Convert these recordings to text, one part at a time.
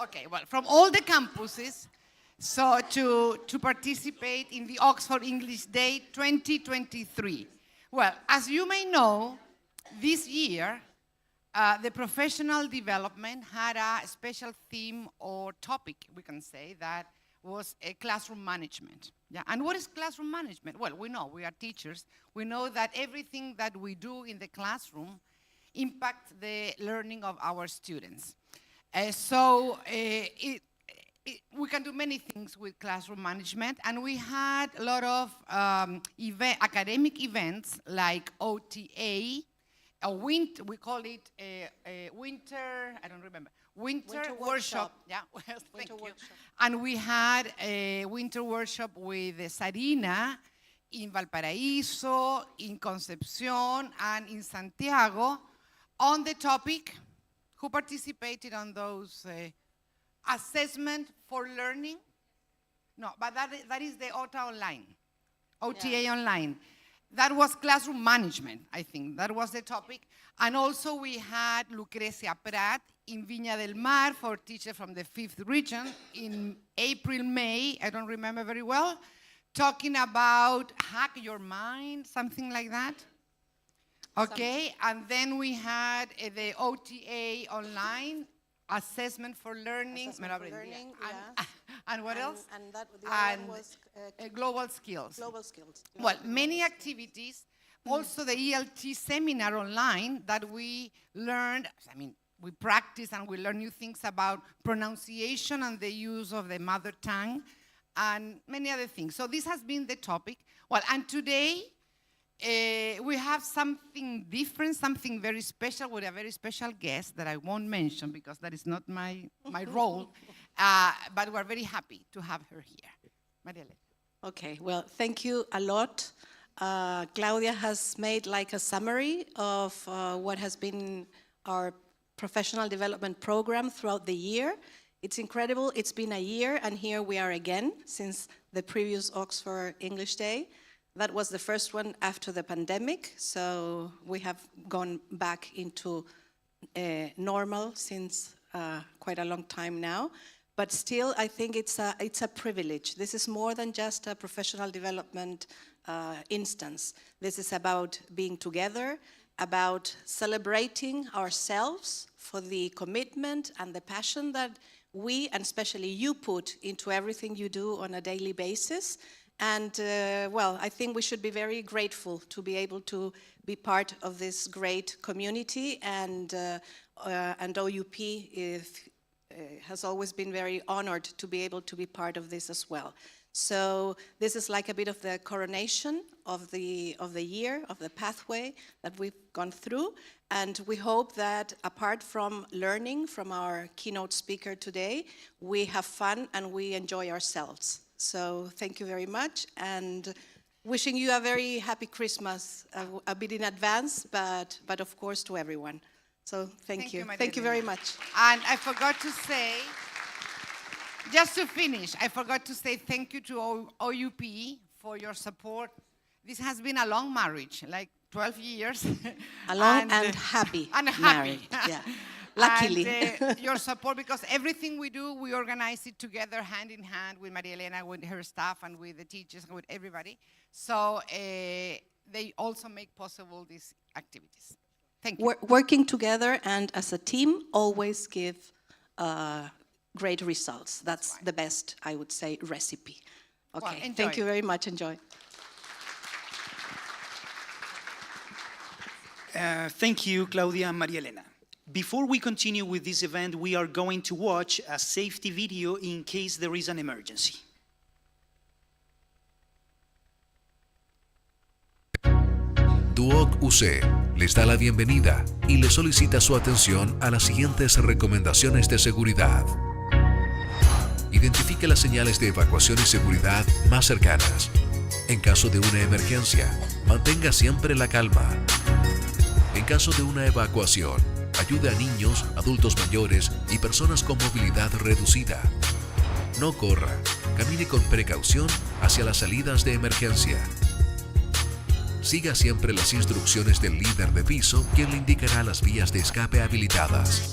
Okay, well, from all the campuses, so to participate in the Oxford English Day 2023. Well, as you may know, this year, the professional development had a special theme or topic, we can say, that was classroom management. Yeah, and what is classroom management? Well, we know, we are teachers. We know that everything that we do in the classroom impacts the learning of our students. We can do many things with classroom management, and we had a lot of academic events like OTA, we call it a winter, I don't remember, winter workshop. Yeah, well, thank you. Workshop. And we had a winter workshop with Sarina in Valparaíso, in Concepción, and in Santiago on the topic. Who participated on those assessment for learning? No, but that is the OTA online. That was classroom management, I think. That was the topic. And also we had Lucrecia Prat in Viña del Mar for teachers from the 5th region in April, May, I don't remember very well, talking about hack your mind, something like that. Okay, and then we had the OTA online, assessment for learning. And what else? And that the other one was global skills. Global skills. Well, many activities. Also the ELT seminar online that we learned, I mean, we practice and we learn new things about pronunciation and the use of the mother tongue and many other things. So this has been the topic. Well, and today, we have something different, something very special with a very special guest that I won't mention because that is not my role, but we're very happy to have her here. Marielena. Okay, well, thank you a lot. Claudia has made like a summary of what has been our professional development program throughout the year. It's incredible, it's been a year and here we are again since the previous Oxford English Day. That was the first one after the pandemic, so we have gone back into normal since quite a long time now. But still, I think it's a privilege. This is more than just a professional development instance. This is about being together, about celebrating ourselves for the commitment and the passion that we, and especially you, put into everything you do on a daily basis. And well, I think we should be very grateful to be able to be part of this great community, and OUP has always been very honored to be able to be part of this as well. So this is like a bit of the coronation of the year, of the pathway that we've gone through, and we hope that apart from learning from our keynote speaker today, we have fun and we enjoy ourselves. So thank you very much, and wishing you a very happy Christmas, a bit in advance, but of course to everyone. So thank you. Thank you very much. And I forgot to say, just to finish, I forgot to say thank you to OUP for your support. This has been a long marriage, like 12 years. A long and happy marriage. Yeah. Luckily. And your support, because everything we do, we organize it together, hand in hand with Marielena, with her staff, and with the teachers, and with everybody. So they also make possible these activities. Thank you. Working together and as a team always give great results. That's the best, I would say, recipe. Okay, well, thank you very much. Enjoy. Thank you, Claudia and Marielena. Before we continue with this event, we are going to watch a safety video in case there is an emergency. Duoc UC les da la bienvenida y le solicita su atención a las siguientes recomendaciones de seguridad. Identifique las señales de evacuación y seguridad más cercanas. En caso de una emergencia, mantenga siempre la calma. En caso de una evacuación, ayude a niños, adultos mayores y personas con movilidad reducida. No corra, camine con precaución hacia las salidas de emergencia. Siga siempre las instrucciones del líder de piso, quien le indicará las vías de escape habilitadas.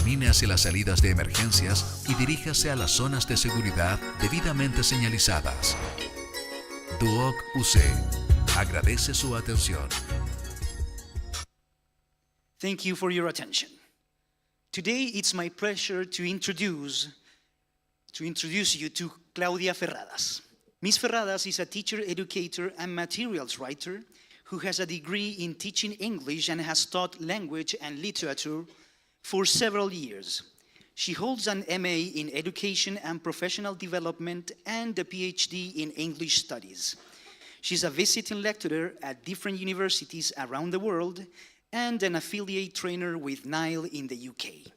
camine hacia las salidas de emergencias y diríjase a las zonas de seguridad debidamente señalizadas. Duoc UC agradece su atención. Thank you for your attention. Today, it's my pleasure to introduce you to Claudia Ferradas. Ms. Ferradas is a teacher, educator, and materials writer who has a degree in teaching English and has taught language and literature for several years. She holds an MA in Education and Professional Development and a PhD in English Studies. She's a visiting lecturer at different universities around the world and an affiliate trainer with Nile in the UK.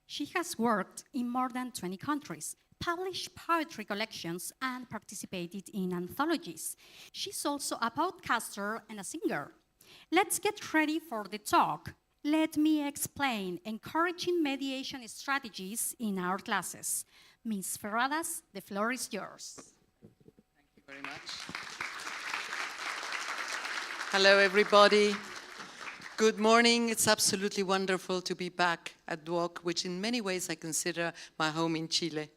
She has worked in more than 20 countries, published poetry collections, and participated in anthologies. She's also a podcaster and a singer. Let's get ready for the talk. Let me explain encouraging mediation strategies in our classes. Ms. Ferradas, the floor is yours. Thank you very much. Hello, everybody. Good morning. It's absolutely wonderful to be back at Duoc, which in many ways I consider my home in Chile,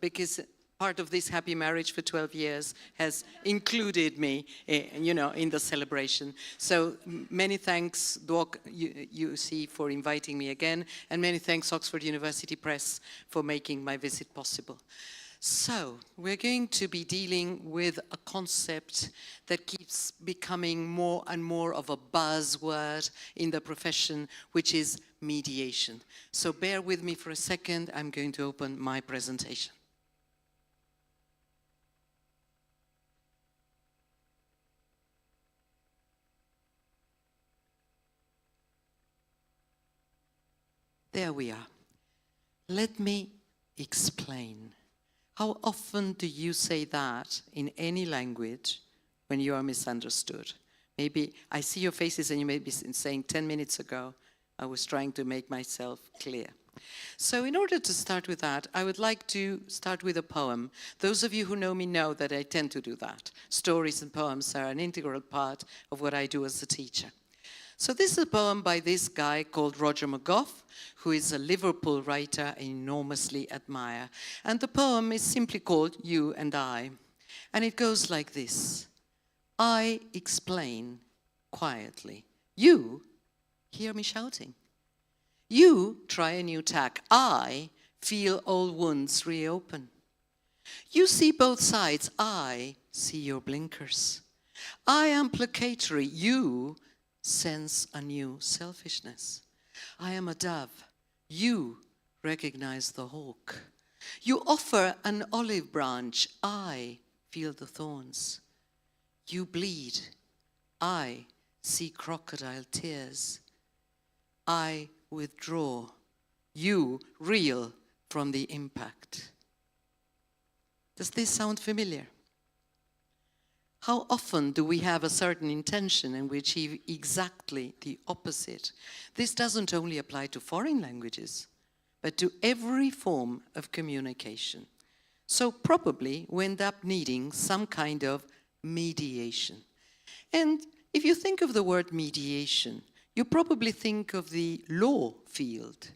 because part of this happy marriage for 12 years has included me, in the celebration. So many thanks, Duoc UC, for inviting me again, and many thanks, Oxford University Press, for making my visit possible. So, we're going to be dealing with a concept that keeps becoming more and more of a buzzword in the profession, which is mediation. So bear with me for a second, I'm going to open my presentation. There we are. Let me explain. How often do you say that in any language when you are misunderstood? Maybe I see your faces and you may be saying 10 minutes ago, I was trying to make myself clear. So in order to start with that, I would like to start with a poem. Those of you who know me know that I tend to do that. Stories and poems are an integral part of what I do as a teacher. So this is a poem by this guy called Roger McGough, who is a Liverpool writer I enormously admire. And the poem is simply called You and I. And it goes like this. I explain quietly. You hear me shouting. You try a new tack. I feel old wounds reopen. You see both sides. I see your blinkers. I am placatory. You sense a new selfishness. I am a dove. You recognize the hawk. You offer an olive branch. I feel the thorns. You bleed. I see crocodile tears. I withdraw. You reel from the impact. Does this sound familiar? How often do we have a certain intention and we achieve exactly the opposite? This doesn't only apply to foreign languages, but to every form of communication. So probably we end up needing some kind of mediation. And if you think of the word mediation, you probably think of the law field,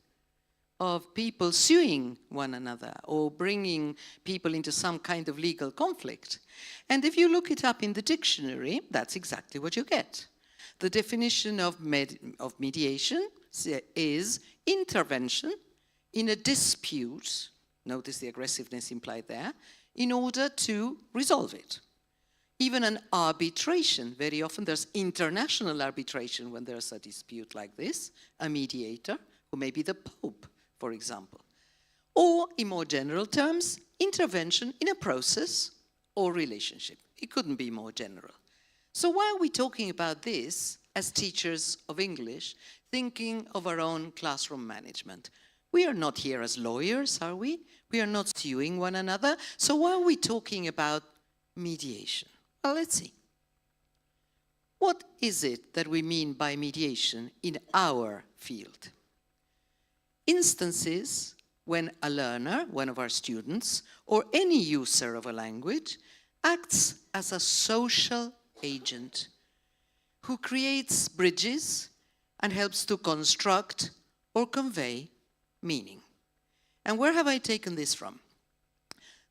of people suing one another or bringing people into some kind of legal conflict. And if you look it up in the dictionary, that's exactly what you get. The definition of mediation is intervention in a dispute, notice the aggressiveness implied there, in order to resolve it. Even an arbitration, very often there's international arbitration when there's a dispute like this, a mediator, who may be the Pope, for example. Or, in more general terms, intervention in a process or relationship. It couldn't be more general. So why are we talking about this as teachers of English, thinking of our own classroom management? We are not here as lawyers, are we? We are not suing one another. So why are we talking about mediation? Well, let's see. What is it that we mean by mediation in our field? Instances when a learner, one of our students, or any user of a language acts as a social agent who creates bridges and helps to construct or convey meaning. And where have I taken this from?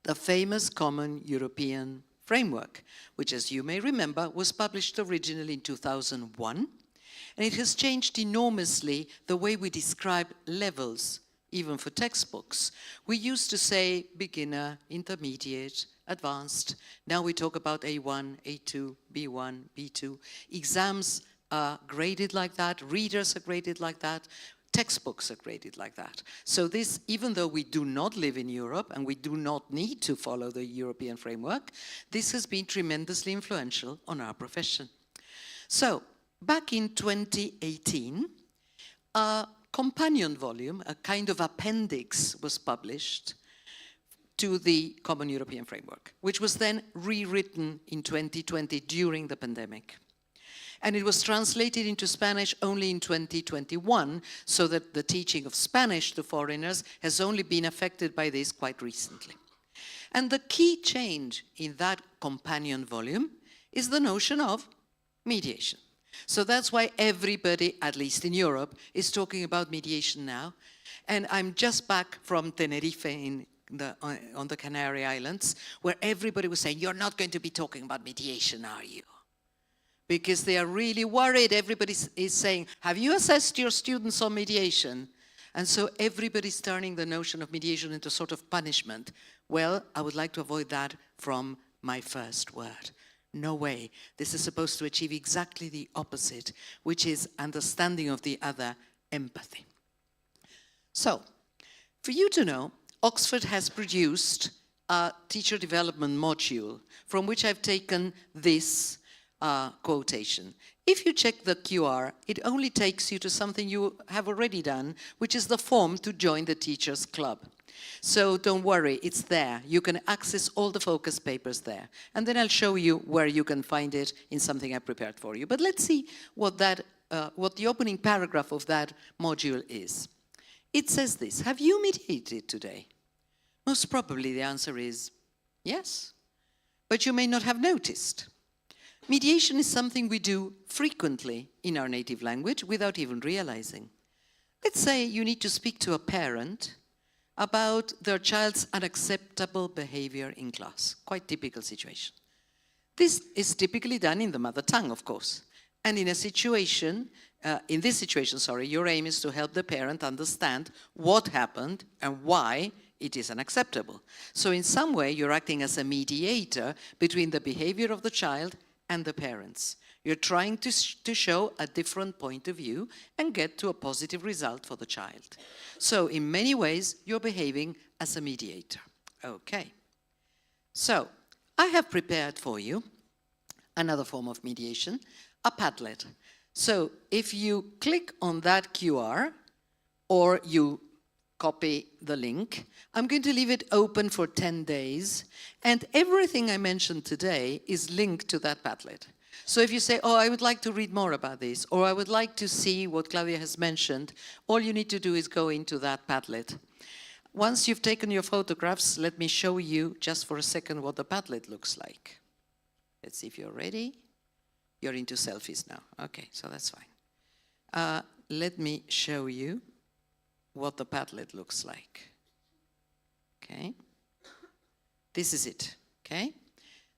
The famous Common European Framework, which, as you may remember, was published originally in 2001, and it has changed enormously the way we describe levels, even for textbooks. We used to say beginner, intermediate, advanced. Now we talk about A1, A2, B1, B2. Exams are graded like that, readers are graded like that, textbooks are graded like that. So this, even though we do not live in Europe and we do not need to follow the European framework, this has been tremendously influential on our profession. So, back in 2018, a companion volume, a kind of appendix, was published to the Common European Framework, which was then rewritten in 2020 during the pandemic. And it was translated into Spanish only in 2021, so that the teaching of Spanish to foreigners has only been affected by this quite recently. And the key change in that companion volume is the notion of mediation. So that's why everybody, at least in Europe, is talking about mediation now. And I'm just back from Tenerife on the Canary Islands, where everybody was saying, you're not going to be talking about mediation, are you? Because they are really worried. Everybody is saying, have you assessed your students on mediation? And so everybody's turning the notion of mediation into sort of punishment. Well, I would like to avoid that from my first word. No way. This is supposed to achieve exactly the opposite, which is understanding of the other, empathy. So, for you to know, Oxford has produced a teacher development module from which I've taken this quotation. If you check the QR, it only takes you to something you have already done, which is the form to join the Teachers Club. So don't worry, it's there. You can access all the focus papers there. And then I'll show you where you can find it in something I prepared for you. But let's see what the opening paragraph of that module is. It says this: have you mediated today? Most probably the answer is yes, but you may not have noticed. Mediation is something we do frequently in our native language without even realizing. Let's say you need to speak to a parent about their child's unacceptable behavior in class. Quite typical situation. This is typically done in the mother tongue, of course. And in this situation, your aim is to help the parent understand what happened and why it is unacceptable. So in some way, you're acting as a mediator between the behavior of the child and the parents. You're trying to show a different point of view and get to a positive result for the child. So in many ways, you're behaving as a mediator. Okay. So I have prepared for you another form of mediation, a Padlet. So if you click on that QR or you copy the link, I'm going to leave it open for 10 days, and everything I mentioned today is linked to that Padlet. So if you say, oh, I would like to read more about this, or I would like to see what Claudia has mentioned, all you need to do is go into that Padlet. Once you've taken your photographs, let me show you just for a second what the Padlet looks like. Let's see if you're ready. You're into selfies now. Okay, so that's fine. Let me show you what the Padlet looks like. Okay. This is it. Okay.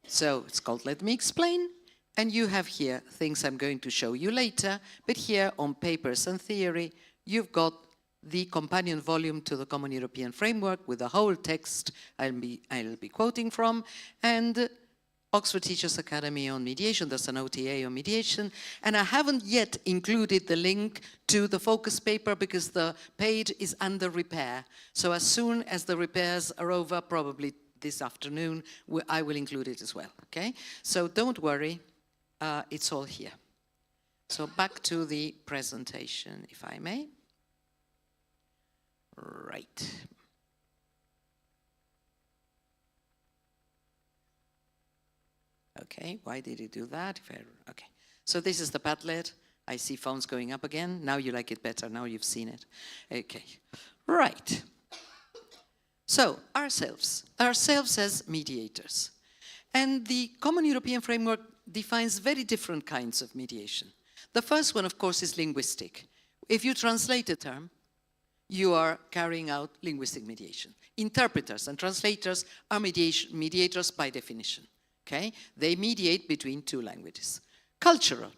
So it's called Let Me Explain. And you have here things I'm going to show you later. But here on Papers and Theory, you've got the companion volume to the Common European Framework with the whole text I'll be quoting from. And Oxford Teachers Academy on mediation, there's an OTA on mediation, and I haven't yet included the link to the focus paper because the page is under repair. So as soon as the repairs are over, probably this afternoon, I will include it as well, okay? So don't worry, it's all here. So back to the presentation, if I may. Right. Okay, why did it do that? Okay, so this is the Padlet. I see phones going up again. Now you like it better. Now you've seen it. Okay, right. So ourselves as mediators. And the Common European Framework defines very different kinds of mediation. The first one, of course, is linguistic. If you translate a term, you are carrying out linguistic mediation. Interpreters and translators are mediators by definition, okay? They mediate between two languages. Cultural.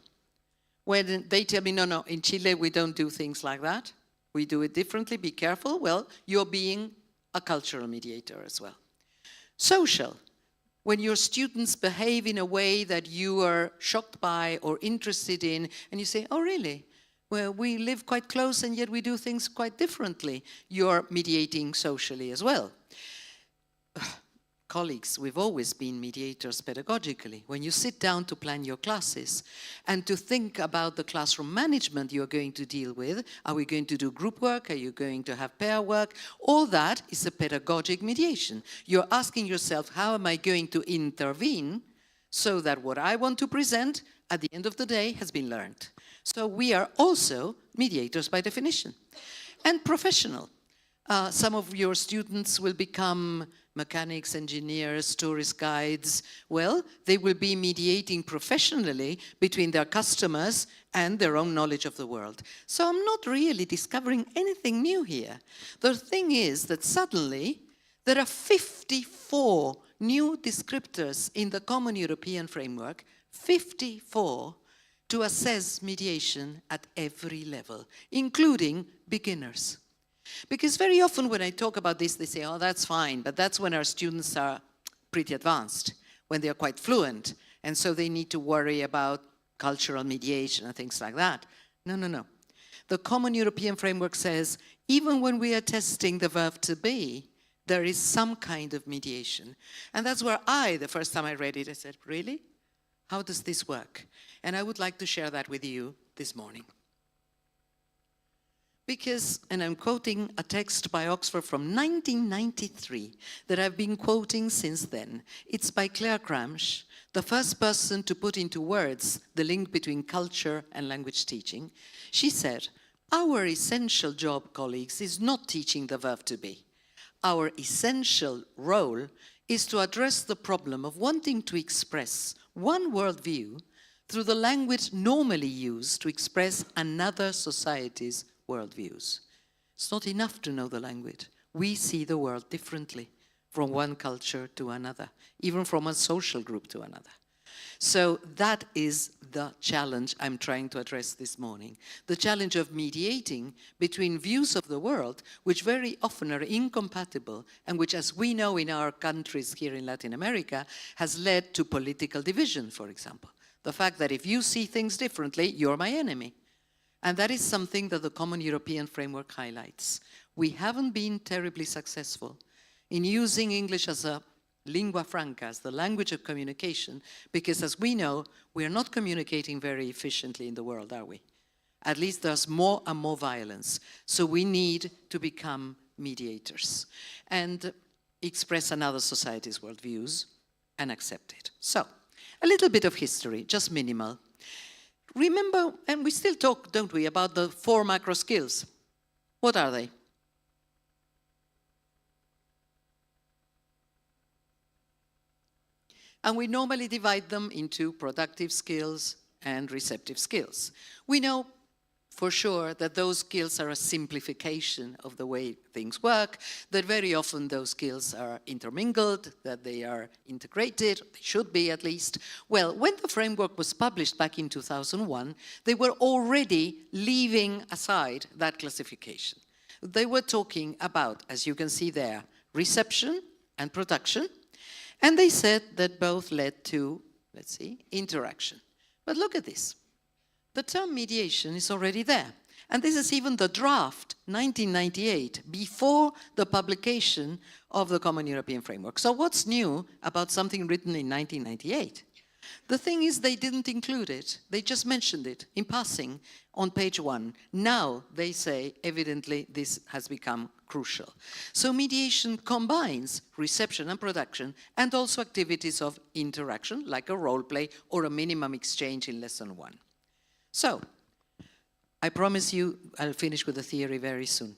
When they tell me, no, in Chile we don't do things like that. We do it differently, be careful. Well, you're being a cultural mediator as well. Social. When your students behave in a way that you are shocked by or interested in, and you say, oh, really? Well, we live quite close and yet we do things quite differently. You're mediating socially as well. Colleagues, we've always been mediators pedagogically. When you sit down to plan your classes and to think about the classroom management you're going to deal with, are we going to do group work? Are you going to have pair work? All that is a pedagogic mediation. You're asking yourself, how am I going to intervene so that what I want to present at the end of the day has been learned? So we are also mediators by definition. And professional. Some of your students will become mechanics, engineers, tourist guides. Well, they will be mediating professionally between their customers and their own knowledge of the world. So I'm not really discovering anything new here. The thing is that suddenly there are 54 new descriptors in the Common European Framework, 54, to assess mediation at every level, including beginners. Because very often when I talk about this, they say, oh, that's fine, but that's when our students are pretty advanced, when they're quite fluent, and so they need to worry about cultural mediation and things like that. No, no, no. The Common European Framework says, even when we are testing the verb to be, there is some kind of mediation. And that's where the first time I read it, I said, really? How does this work? And I would like to share that with you this morning. Because, and I'm quoting a text by Oxford from 1993 that I've been quoting since then. It's by Claire Gramsch, the first person to put into words the link between culture and language teaching. She said, our essential job, colleagues, is not teaching the verb to be. Our essential role is to address the problem of wanting to express one worldview through the language normally used to express another society's worldviews. It's not enough to know the language. We see the world differently from one culture to another, even from one social group to another. So that is the challenge I'm trying to address this morning. The challenge of mediating between views of the world, which very often are incompatible, and which, as we know in our countries here in Latin America, has led to political division, for example. The fact that if you see things differently, you're my enemy. And that is something that the Common European Framework highlights. We haven't been terribly successful in using English as a lingua franca, as the language of communication, because as we know, we are not communicating very efficiently in the world, are we? At least there's more and more violence. So we need to become mediators and express another society's worldviews and accept it. So, a little bit of history, just minimal. Remember, and we still talk, don't we, about the 4 macro skills. What are they? And we normally divide them into productive skills and receptive skills. We know for sure that those skills are a simplification of the way things work, that very often those skills are intermingled, that they are integrated, they should be at least. Well, when the framework was published back in 2001, they were already leaving aside that classification. They were talking about, as you can see there, reception and production, and they said that both led to, let's see, interaction. But look at this. The term mediation is already there. And this is even the draft, 1998, before the publication of the Common European Framework. So what's new about something written in 1998? The thing is, they didn't include it. They just mentioned it in passing on page 1. Now they say, evidently, this has become crucial. So mediation combines reception and production and also activities of interaction, like a role play or a minimum exchange in lesson 1. So, I promise you I'll finish with the theory very soon.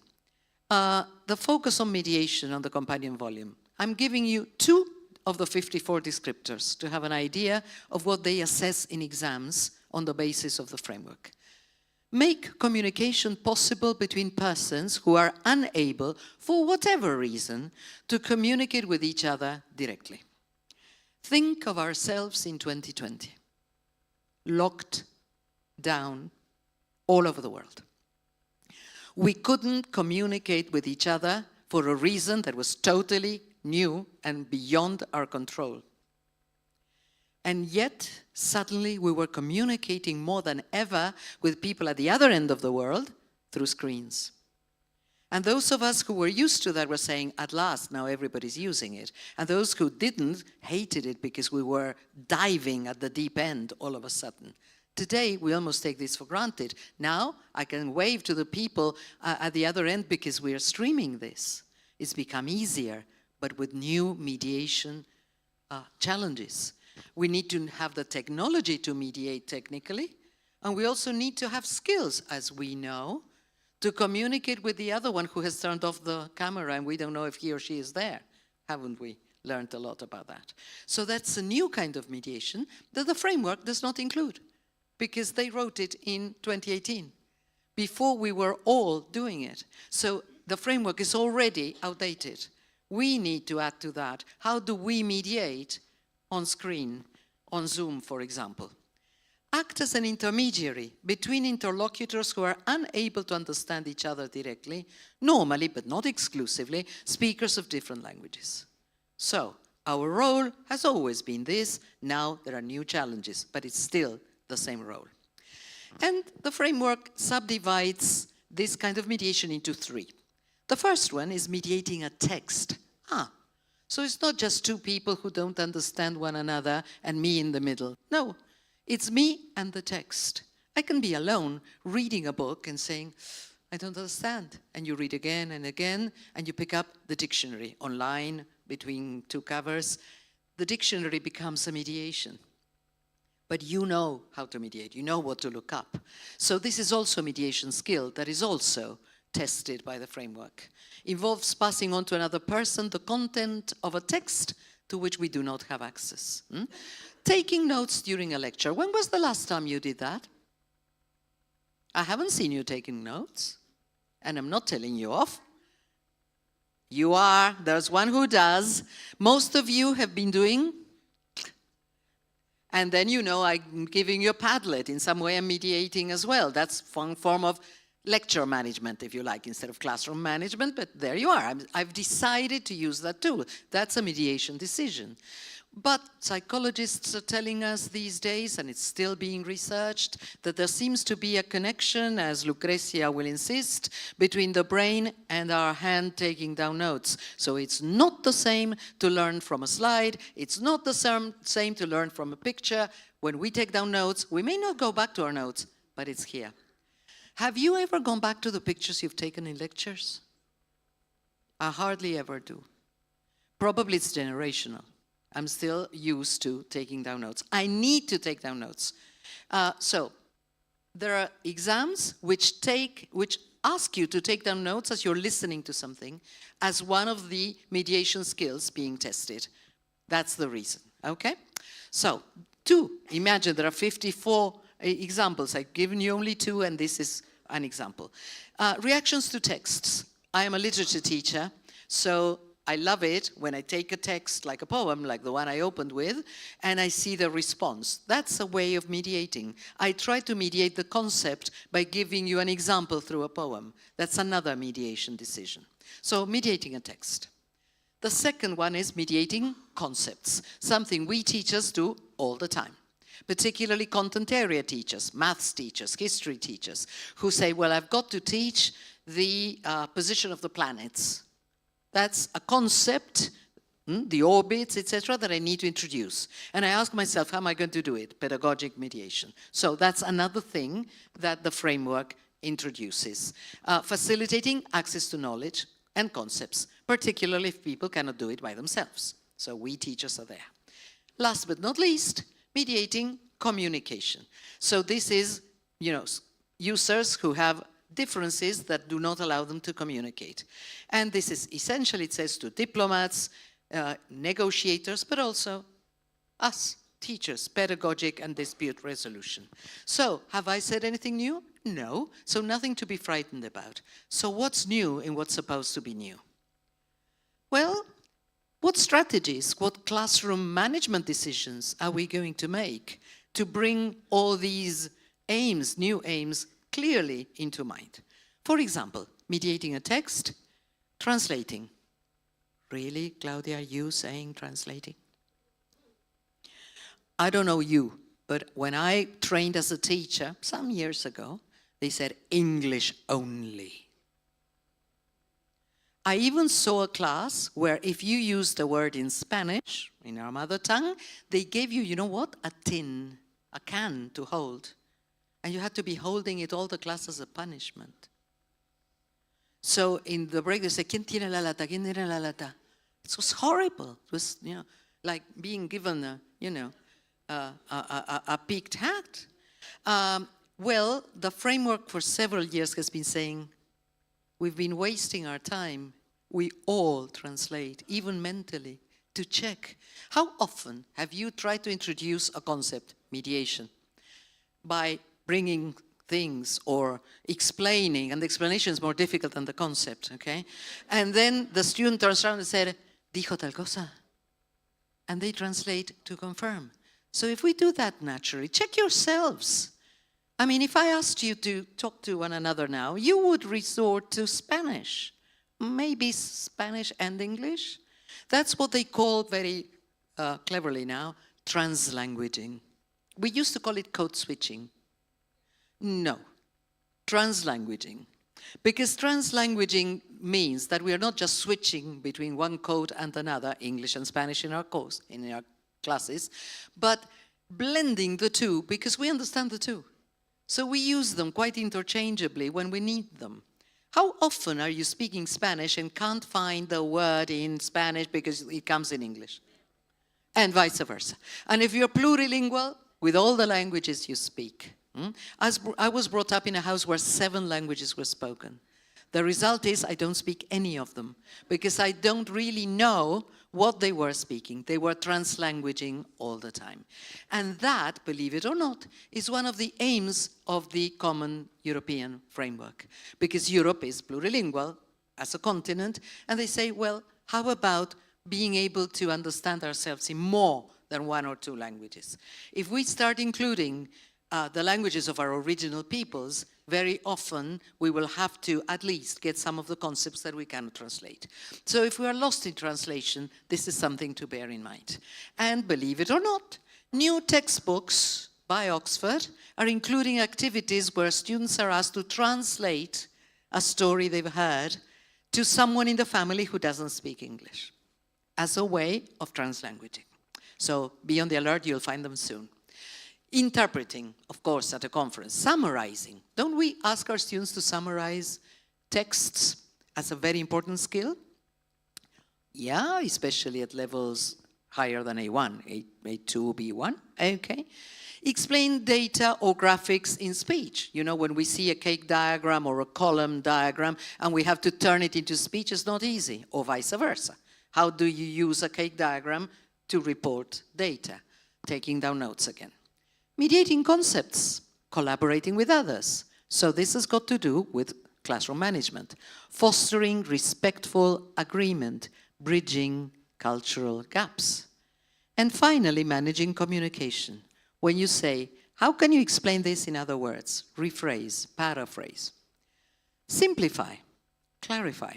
The focus on mediation on the companion volume. I'm giving you 2 of the 54 descriptors to have an idea of what they assess in exams on the basis of the framework. make communication possible between persons who are unable, for whatever reason, to communicate with each other directly. Think of ourselves in 2020, locked down all over the world. We couldn't communicate with each other for a reason that was totally new and beyond our control. And yet, suddenly we were communicating more than ever with people at the other end of the world through screens. And those of us who were used to that were saying, at last, now everybody's using it. And those who didn't hated it because we were diving at the deep end all of a sudden. Today, we almost take this for granted. Now, I can wave to the people at the other end because we are streaming this. It's become easier, but with new mediation challenges. We need to have the technology to mediate technically, and we also need to have skills, as we know, to communicate with the other one who has turned off the camera and we don't know if he or she is there. Haven't we learned a lot about that? So that's a new kind of mediation that the framework does not include, because they wrote it in 2018, before we were all doing it. So the framework is already outdated. We need to add to that. How do we mediate on screen, on Zoom, for example? Act as an intermediary between interlocutors who are unable to understand each other directly, normally, but not exclusively, speakers of different languages. So, our role has always been this. Now there are new challenges, but it's still the same role. And the framework subdivides this kind of mediation into three. The first one is mediating a text. So it's not just two people who don't understand one another and me in the middle. No, it's me and the text. I can be alone reading a book and saying, I don't understand. And you read again and again, and you pick up the dictionary online between two covers. The dictionary becomes a mediation. But you know how to mediate. You know what to look up. So this is also a mediation skill that is also tested by the framework. Involves passing on to another person the content of a text to which we do not have access. Taking notes during a lecture. When was the last time you did that? I haven't seen you taking notes, and I'm not telling you off. You are. There's one who does. Most of you have been doing, and then you know I'm giving you a Padlet. In some way I'm mediating as well. That's one form of lecture management, if you like, instead of classroom management, but there you are. I've decided to use that tool. That's a mediation decision. But psychologists are telling us these days, and it's still being researched, that there seems to be a connection, as Lucrecia will insist, between the brain and our hand taking down notes. So it's not the same to learn from a slide. It's not the same to learn from a picture. When we take down notes, we may not go back to our notes, but it's here. Have you ever gone back to the pictures you've taken in lectures? I hardly ever do. Probably it's generational. I'm still used to taking down notes. I need to take down notes. So there are exams which ask you to take down notes as you're listening to something as one of the mediation skills being tested. That's the reason, okay? So, imagine there are 54 examples. I've given you only 2, and this is an example. Reactions to texts. I am a literature teacher, so I love it when I take a text like a poem, like the one I opened with, and I see the response. That's a way of mediating. I try to mediate the concept by giving you an example through a poem. That's another mediation decision. So mediating a text. The second one is mediating concepts, something we teachers do all the time. Particularly content area teachers, maths teachers, history teachers, who say, well, I've got to teach the position of the planets. That's a concept, the orbits, etc., that I need to introduce. And I ask myself, how am I going to do it? Pedagogic mediation. So that's another thing that the framework introduces. Facilitating access to knowledge and concepts, particularly if people cannot do it by themselves. So we teachers are there. Last but not least, mediating communication. So this is, users who have differences that do not allow them to communicate. And this is essentially, it says, to diplomats, negotiators, but also us, teachers, pedagogic and dispute resolution. So, have I said anything new? No. So nothing to be frightened about. So what's new in what's supposed to be new? Well, what strategies, what classroom management decisions are we going to make to bring all these aims, new aims, clearly into mind? For example, mediating a text, translating. Really, Claudia, you saying translating? I don't know you, but when I trained as a teacher some years ago, they said English only. I even saw a class where if you used a word in Spanish, in our mother tongue, they gave you, you know what, a tin, a can to hold. And you had to be holding it all the class as a punishment. So in the break, they said, ¿Quién tiene la lata? ¿Quién tiene la lata? It was horrible. It was, like being given a peaked hat. Well, the framework for several years has been saying, we've been wasting our time. We all translate, even mentally, to check. How often have you tried to introduce a concept, mediation, by bringing things or explaining, and the explanation is more difficult than the concept, okay? And then the student turns around and said, dijo tal cosa. And they translate to confirm. So if we do that naturally, check yourselves. I mean, if I asked you to talk to one another now, you would resort to Spanish. Maybe Spanish and English. That's what they call very cleverly now, translanguaging. We used to call it code switching. No, translanguaging. Because translanguaging means that we are not just switching between one code and another, English and Spanish in our course, in our classes, but blending the two because we understand the two. So we use them quite interchangeably when we need them. How often are you speaking Spanish and can't find the word in Spanish because it comes in English? And vice versa. And if you're plurilingual, with all the languages you speak. I was brought up in a house where 7 languages were spoken. The result is I don't speak any of them because I don't really know what they were speaking. They were translanguaging all the time. And that, believe it or not, is one of the aims of the Common European Framework. Because Europe is plurilingual as a continent, and they say, well, how about being able to understand ourselves in more than 1 or 2 languages? If we start including the languages of our original peoples, very often we will have to at least get some of the concepts that we cannot translate. So if we are lost in translation, this is something to bear in mind. And believe it or not, new textbooks by Oxford are including activities where students are asked to translate a story they've heard to someone in the family who doesn't speak English as a way of translanguaging. So be on the alert, you'll find them soon. Interpreting, of course, at a conference. Summarizing. Don't we ask our students to summarize texts as a very important skill? Yeah, especially at levels higher than A1, A2, B1, okay. Explain data or graphics in speech. You know, when we see a cake diagram or a column diagram and we have to turn it into speech, it's not easy, or vice versa. How do you use a cake diagram to report data? Taking down notes again. Mediating concepts, collaborating with others. So this has got to do with classroom management. Fostering respectful agreement, bridging cultural gaps. And finally, managing communication. When you say, how can you explain this in other words? Rephrase, paraphrase. Simplify, clarify.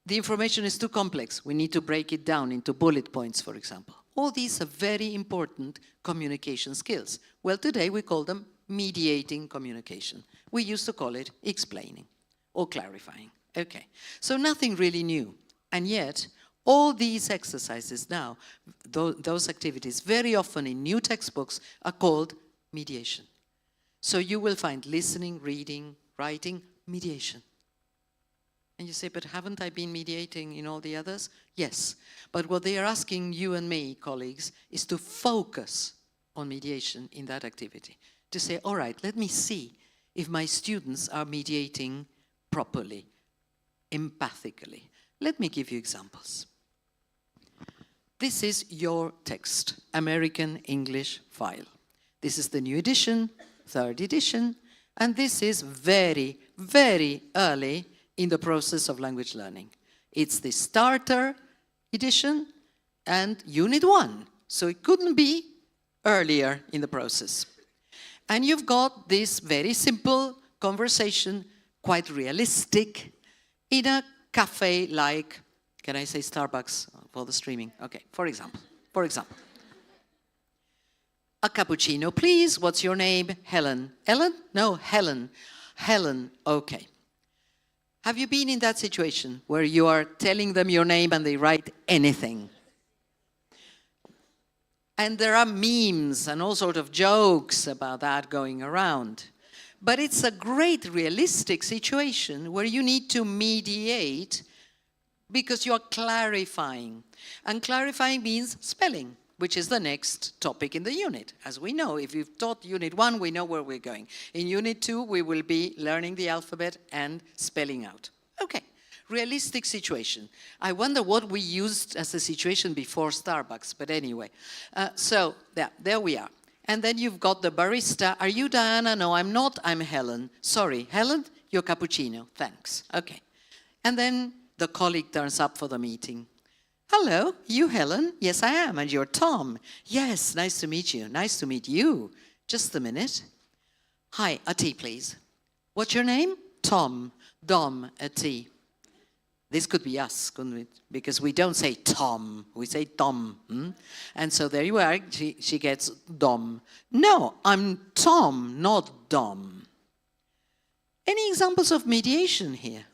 The information is too complex. We need to break it down into bullet points, for example. All these are very important communication skills. Well, today we call them mediating communication. We used to call it explaining or clarifying. Okay, so nothing really new. And yet, all these exercises now, those activities, very often in new textbooks, are called mediation. So you will find listening, reading, writing, mediation. And you say, but haven't I been mediating in all the others? Yes, but what they are asking you and me, colleagues, is to focus on mediation in that activity. To say, all right, let me see if my students are mediating properly, empathically. Let me give you examples. this is your text, American English file. This is the new edition, 3rd edition, and this is very, very early in the process of language learning. It's the starter edition and Unit 1, so it couldn't be earlier in the process. And you've got this very simple conversation, quite realistic, in a cafe like, can I say Starbucks for the streaming? Okay, for example. A cappuccino, please. What's your name? Helen. Ellen? No, Helen. Helen, okay. Have you been in that situation where you are telling them your name and they write anything? And there are memes and all sorts of jokes about that going around. But it's a great realistic situation where you need to mediate because you're clarifying. And clarifying means spelling, which is the next topic in the unit. As we know, if you've taught Unit 1, we know where we're going. In Unit 2, we will be learning the alphabet and spelling out. Okay, realistic situation. I wonder what we used as a situation before Starbucks, but anyway. So, there we are. And then you've got the barista. Are you Diana? No, I'm not. I'm Helen. Sorry, Helen, your cappuccino. Thanks. Okay. And then the colleague turns up for the meeting. Hello, you Helen? Yes, I am. And you're Tom? Yes, nice to meet you. Nice to meet you. Just a minute. Hi, a tea, please. What's your name? Tom. Dom, a tea. This could be us, couldn't it? Because we don't say Tom, we say Dom. And so there you are, she gets Dom. No, I'm Tom, not Dom. Any examples of mediation here?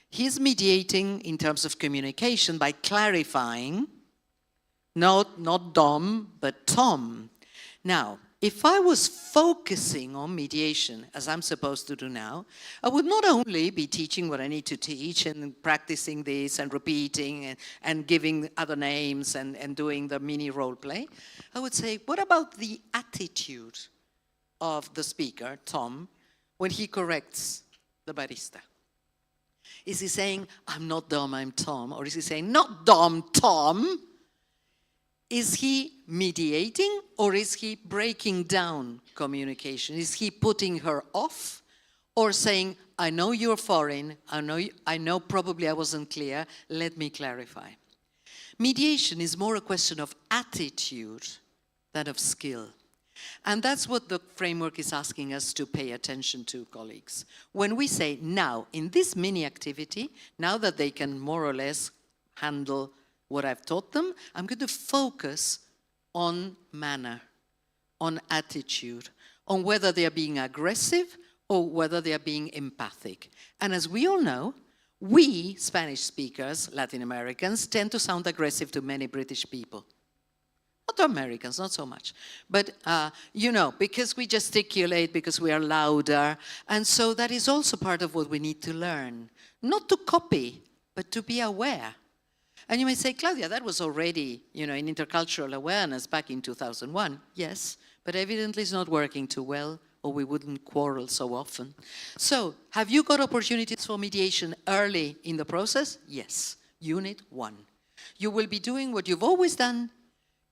He's mediating in terms of communication by clarifying, not Dom, but Tom. Now, if I was focusing on mediation, as I'm supposed to do now, I would not only be teaching what I need to teach and practicing this and repeating and giving other names and doing the mini role play. I would say, what about the attitude of the speaker, Tom, when he corrects the barista? Is he saying, I'm not Dom, I'm Tom? Or is he saying, not Dom, Tom? Is he mediating or is he breaking down communication? Is he putting her off or saying, I know you're foreign, I know probably I wasn't clear, let me clarify. Mediation is more a question of attitude than of skill. And that's what the framework is asking us to pay attention to, colleagues. When we say now, in this mini activity, now that they can more or less handle what I've taught them, I'm going to focus on manner, on attitude, on whether they are being aggressive or whether they are being empathic. And as we all know, we, Spanish speakers, Latin Americans, tend to sound aggressive to many British people. Not to Americans, not so much. But, you know, because we gesticulate, because we are louder. And so that is also part of what we need to learn. Not to copy, but to be aware. And you may say, Claudia, that was already, you know, in intercultural awareness back in 2001. Yes, but evidently it's not working too well, or we wouldn't quarrel so often. So, have you got opportunities for mediation early in the process? Yes, Unit 1. You will be doing what you've always done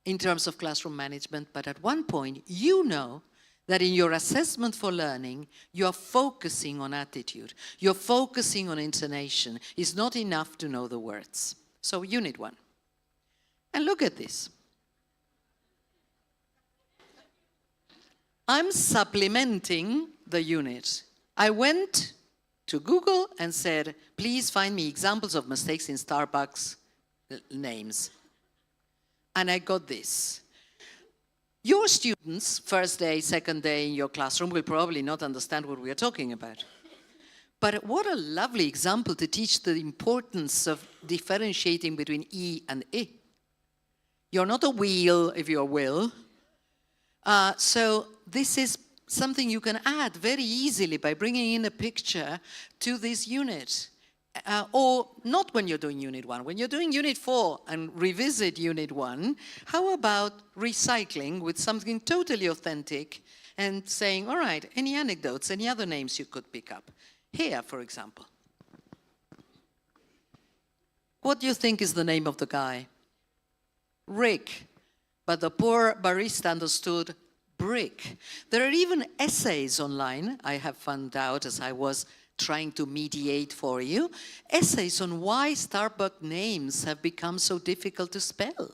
in terms of classroom management, but at one point, you know that in your assessment for learning, you are focusing on attitude. You're focusing on intonation. It's not enough to know the words. So, Unit 1. And look at this. I'm supplementing the unit. I went to Google and said, please find me examples of mistakes in Starbucks names. And I got this. Your students, first day, second day in your classroom, will probably not understand what we are talking about. But what a lovely example to teach the importance of differentiating between E and I. You're not a wheel if you're will. So this is something you can add very easily by bringing in a picture to this unit. Or not when you're doing Unit 1. When you're doing Unit 4 and revisit Unit 1, how about recycling with something totally authentic and saying, all right, any anecdotes, any other names you could pick up? Here, for example. What do you think is the name of the guy? Rick. But the poor barista understood brick. There are even essays online, I have found out as I was trying to mediate for you, essays on why Starbucks names have become so difficult to spell.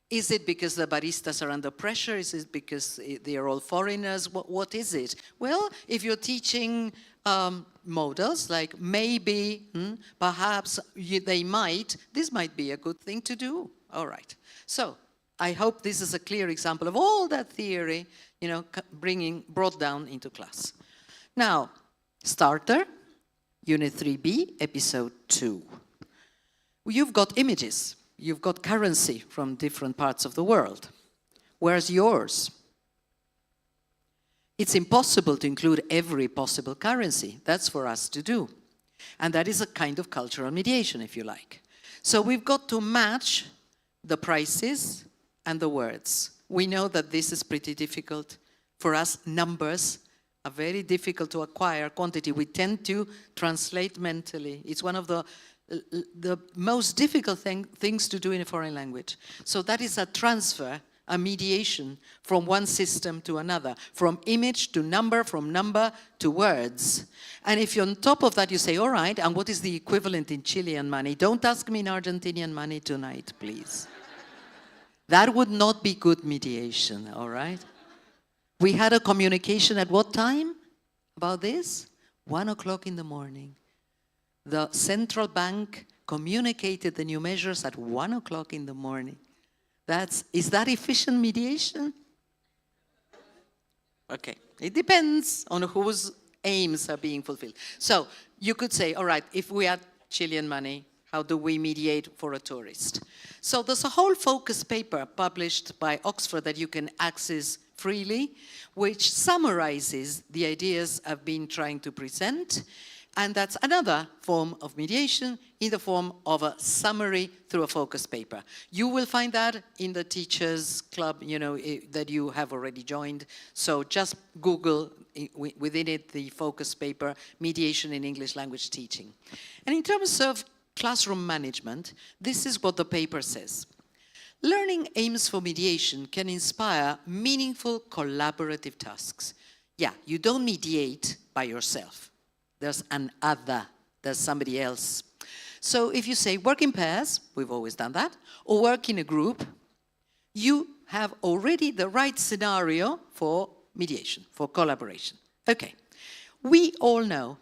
Is it because the baristas are under pressure? Is it because they are all foreigners? What is it? Well, if you're teaching models like maybe, perhaps, this might be a good thing to do. All right. So I hope this is a clear example of all that theory, brought down into class. Now, starter, Unit 3B, Episode 2. You've got images. You've got currency from different parts of the world. Where's yours? It's impossible to include every possible currency. That's for us to do. And that is a kind of cultural mediation, if you like. So we've got to match the prices and the words. We know that this is pretty difficult. For us, numbers are very difficult to acquire quantity. We tend to translate mentally. It's one of the most difficult things to do in a foreign language. So that is a transfer, a mediation from one system to another, from image to number, from number to words. And if you're on top of that, you say, all right, and what is the equivalent in Chilean money? Don't ask me in Argentinian money tonight, please. That would not be good mediation, all right? We had a communication at what time about this? 1 o'clock in the morning. The central bank communicated the new measures at 1 o'clock in the morning. Is that efficient mediation? Okay, it depends on whose aims are being fulfilled. So you could say, all right, if we had Chilean money, how do we mediate for a tourist? So there's a whole focus paper published by Oxford that you can access freely, which summarizes the ideas I've been trying to present. And that's another form of mediation in the form of a summary through a focus paper. You will find that in the Teachers Club, that you have already joined. So just Google within it the focus paper, Mediation in English Language Teaching. And in terms of classroom management, this is what the paper says. Learning aims for mediation can inspire meaningful collaborative tasks. Yeah, you don't mediate by yourself. There's an other, there's somebody else. So if you say work in pairs, we've always done that, or work in a group, you have already the right scenario for mediation, for collaboration. Okay, we all know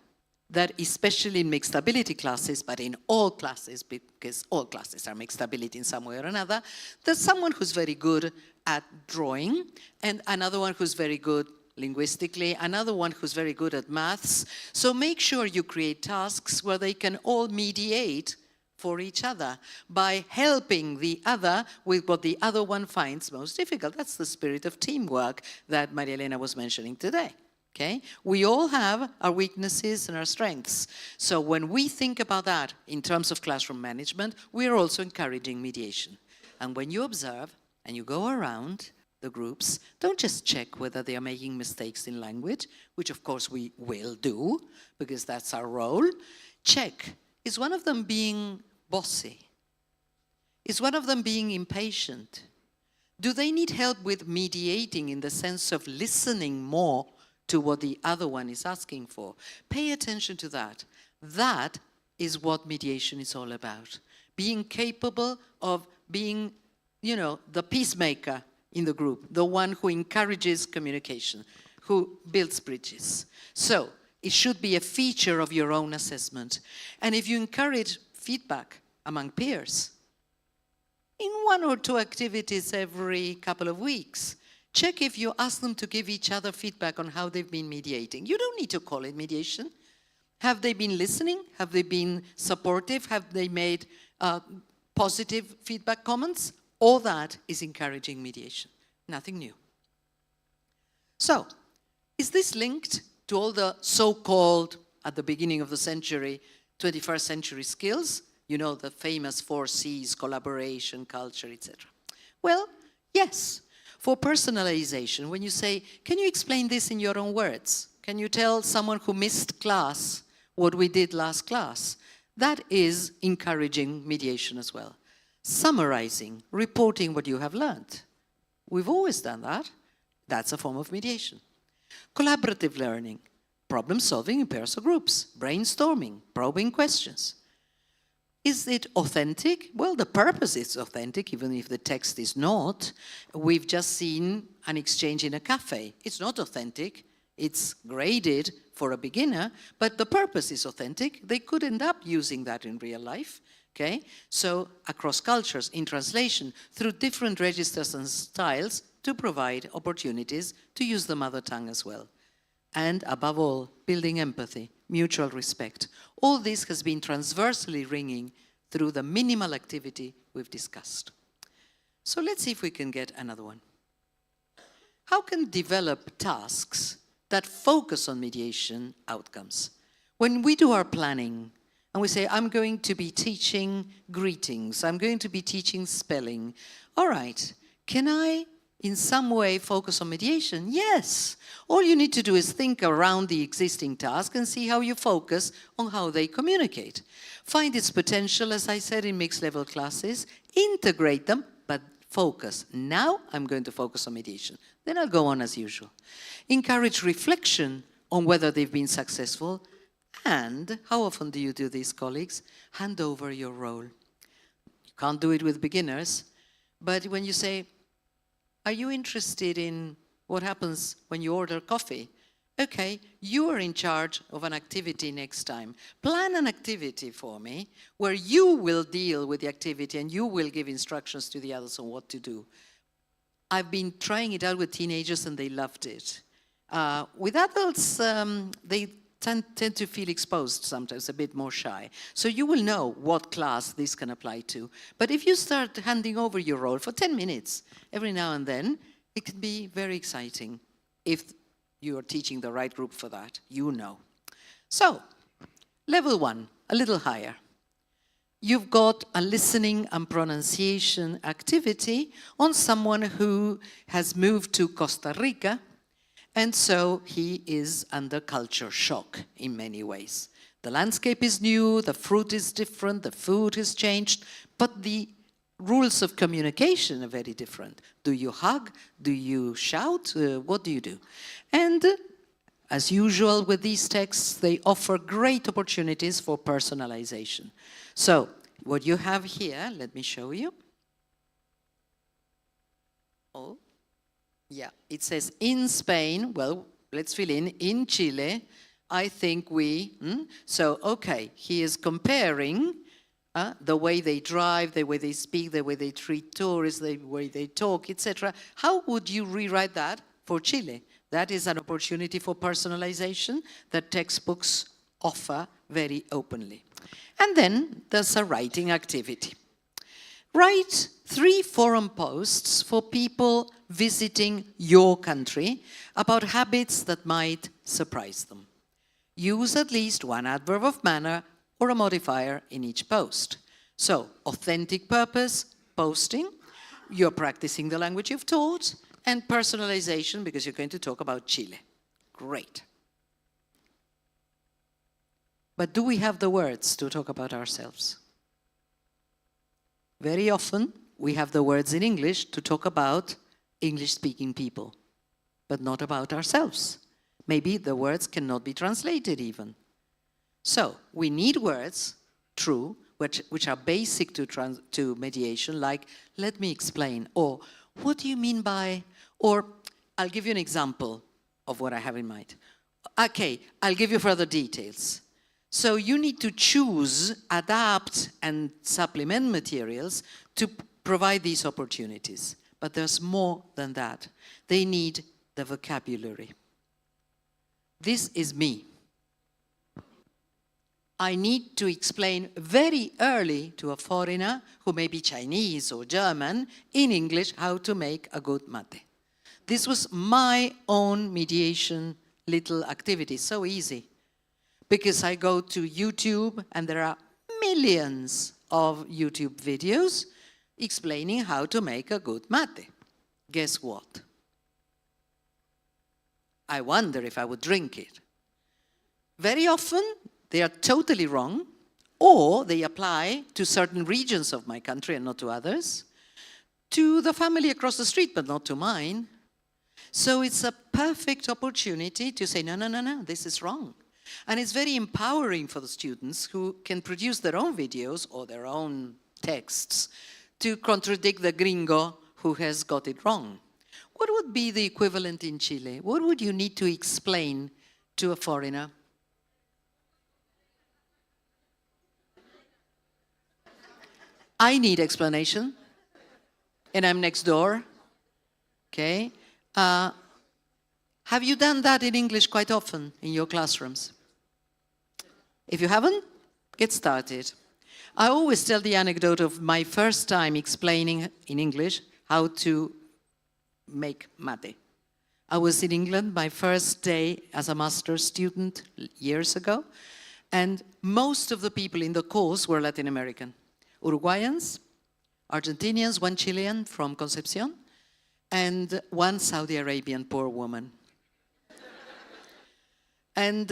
that especially in mixed ability classes, but in all classes, because all classes are mixed ability in some way or another, there's someone who's very good at drawing, and another one who's very good linguistically, another one who's very good at maths. So make sure you create tasks where they can all mediate for each other by helping the other with what the other one finds most difficult. That's the spirit of teamwork that Maria Elena was mentioning today. Okay? We all have our weaknesses and our strengths. So when we think about that in terms of classroom management, we're also encouraging mediation. And when you observe and you go around the groups, don't just check whether they are making mistakes in language, which of course we will do, because that's our role. Check, is one of them being bossy? Is one of them being impatient? Do they need help with mediating in the sense of listening more to what the other one is asking for? Pay attention to that. That is what mediation is all about. Being capable of being, the peacemaker in the group, the one who encourages communication, who builds bridges. So it should be a feature of your own assessment. And if you encourage feedback among peers, in 1 or 2 activities every couple of weeks, check if you ask them to give each other feedback on how they've been mediating. You don't need to call it mediation. Have they been listening? Have they been supportive? Have they made positive feedback comments? All that is encouraging mediation, nothing new. So, is this linked to all the so-called, at the beginning of the century, 21st century skills? The famous 4 C's, collaboration, culture, etc. Well, yes. For personalization, when you say, can you explain this in your own words? Can you tell someone who missed class what we did last class? That is encouraging mediation as well. Summarizing, reporting what you have learned. We've always done that. That's a form of mediation. Collaborative learning, problem solving in pairs or groups, brainstorming, probing questions. Is it authentic? Well, the purpose is authentic, even if the text is not. We've just seen an exchange in a cafe. It's not authentic. It's graded for a beginner, but the purpose is authentic. They could end up using that in real life, okay? So across cultures, in translation, through different registers and styles to provide opportunities to use the mother tongue as well. And above all, building empathy, mutual respect. All this has been transversely ringing through the minimal activity we've discussed. So let's see if we can get another one. How can develop tasks that focus on mediation outcomes? When we do our planning and we say, I'm going to be teaching greetings, I'm going to be teaching spelling, all right, can I in some way focus on mediation? Yes. All you need to do is think around the existing task and see how you focus on how they communicate. Find its potential, as I said, in mixed level classes, integrate them, but focus. Now I'm going to focus on mediation. Then I'll go on as usual. Encourage reflection on whether they've been successful. And how often do you do this, colleagues? Hand over your role. You can't do it with beginners, but when you say, are you interested in what happens when you order coffee? Okay, you are in charge of an activity next time. Plan an activity for me where you will deal with the activity and you will give instructions to the others on what to do. I've been trying it out with teenagers and they loved it. With adults, they tend to feel exposed sometimes, a bit more shy. So you will know what class this can apply to. But if you start handing over your role for 10 minutes every now and then, it can be very exciting if you are teaching the right group for that, you know. So, level 1, a little higher. You've got a listening and pronunciation activity on someone who has moved to Costa Rica, and so he is under culture shock in many ways. The landscape is new, the fruit is different, the food has changed, but the rules of communication are very different. Do you hug? Do you shout? What do you do? And as usual with these texts, they offer great opportunities for personalization. So what you have here, let me show you. Oh. Yeah, it says in Spain, well, let's fill in Chile, I think we, so okay, he is comparing the way they drive, the way they speak, the way they treat tourists, the way they talk, etc. How would you rewrite that for Chile? That is an opportunity for personalization that textbooks offer very openly. And then there's a writing activity. Write 3 forum posts for people visiting your country about habits that might surprise them. Use at least 1 adverb of manner or a modifier in each post. So, authentic purpose, posting, you're practicing the language you've taught, and personalization because you're going to talk about Chile. Great. But do we have the words to talk about ourselves? Very often, we have the words in English to talk about English-speaking people, but not about ourselves. Maybe the words cannot be translated even. So, we need words, true, which are basic to mediation, like, let me explain, or what do you mean by, or I'll give you an example of what I have in mind. Okay, I'll give you further details. So you need to choose, adapt, and supplement materials to provide these opportunities. But there's more than that. They need the vocabulary. This is me. I need to explain very early to a foreigner, who may be Chinese or German, in English, how to make a good mate. This was my own mediation little activity, so easy. Because I go to YouTube and there are millions of YouTube videos explaining how to make a good mate. Guess what? I wonder if I would drink it. Very often, they are totally wrong, or they apply to certain regions of my country and not to others, to the family across the street, but not to mine. So it's a perfect opportunity to say, no, no, no, no, this is wrong. And it's very empowering for the students who can produce their own videos or their own texts to contradict the gringo who has got it wrong. What would be the equivalent in Chile? What would you need to explain to a foreigner? I need explanation, and I'm next door, okay? Have you done that in English quite often in your classrooms? If you haven't, get started. I always tell the anecdote of my first time explaining in English how to make mate. I was in England my first day as a master's student years ago, and most of the people in the course were Latin American. Uruguayans, Argentinians, one Chilean from Concepcion, and one Saudi Arabian poor woman. And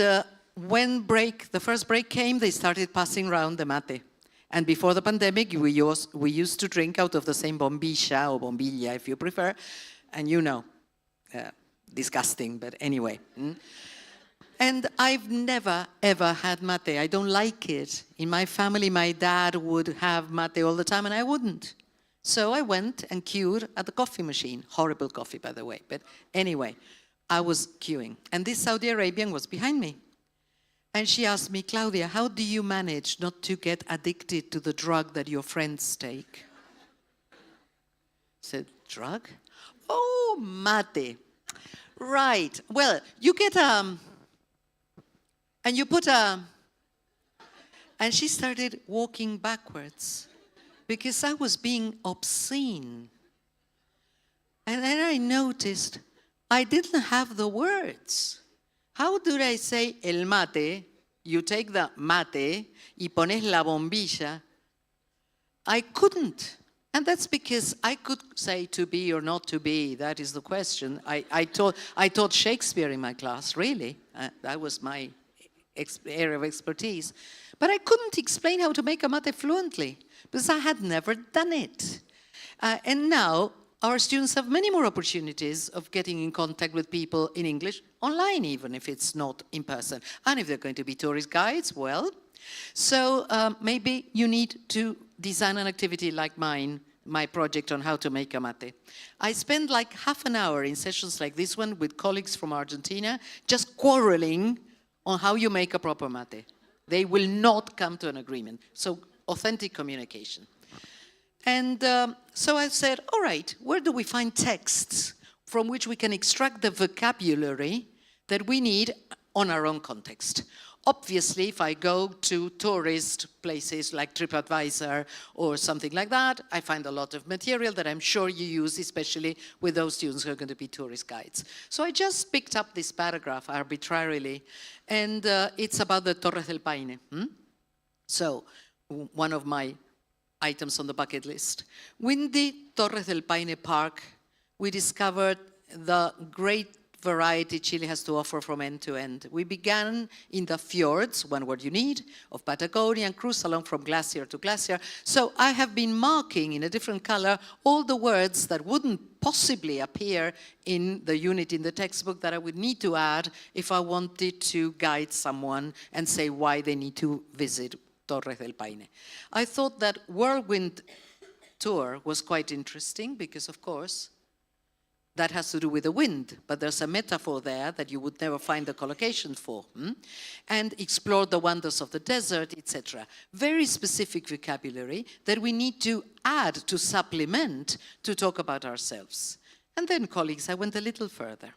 when the first break came, they started passing around the mate. And before the pandemic, we used to drink out of the same bombilla or bombilla, if you prefer, and you know, disgusting, but anyway. And I've never, ever had mate. I don't like it. In my family, my dad would have mate all the time, and I wouldn't. So I went and queued at the coffee machine. Horrible coffee, by the way. But anyway, I was queuing. And this Saudi Arabian was behind me. And she asked me, Claudia, how do you manage not to get addicted to the drug that your friends take? I said, drug? Oh, mate. Right. Well, you get and you put and she started walking backwards because I was being obscene. And then I noticed I didn't have the words. How do I say el mate? You take the mate y pones la bombilla. I couldn't. And that's because I could say to be or not to be. That is the question. I taught Shakespeare in my class, really. That was my area of expertise. But I couldn't explain how to make a mate fluently because I had never done it. And now our students have many more opportunities of getting in contact with people in English, online even if it's not in person. And if they're going to be tourist guides, well. So maybe you need to design an activity like mine, my project on how to make a mate. I spend like half an hour in sessions like this one with colleagues from Argentina, just quarreling on how you make a proper mate. They will not come to an agreement. So authentic communication. And so I said, all right, where do we find texts from which we can extract the vocabulary that we need on our own context? Obviously, if I go to tourist places like TripAdvisor or something like that, I find a lot of material that I'm sure you use, especially with those students who are going to be tourist guides. So I just picked up this paragraph arbitrarily, and it's about the Torres del Paine. So one of my items on the bucket list. In the Torres del Paine Park, we discovered the great variety Chile has to offer from end to end. We began in the fjords, one word you need, of Patagonia, and cruised along from glacier to glacier. So I have been marking in a different color all the words that wouldn't possibly appear in the unit in the textbook that I would need to add if I wanted to guide someone and say why they need to visit Torres del Paine. I thought that whirlwind tour was quite interesting because, of course, that has to do with the wind, but there's a metaphor there that you would never find the collocation for. And explore the wonders of the desert, etc. Very specific vocabulary that we need to add, to supplement, to talk about ourselves. And then, colleagues, I went a little further.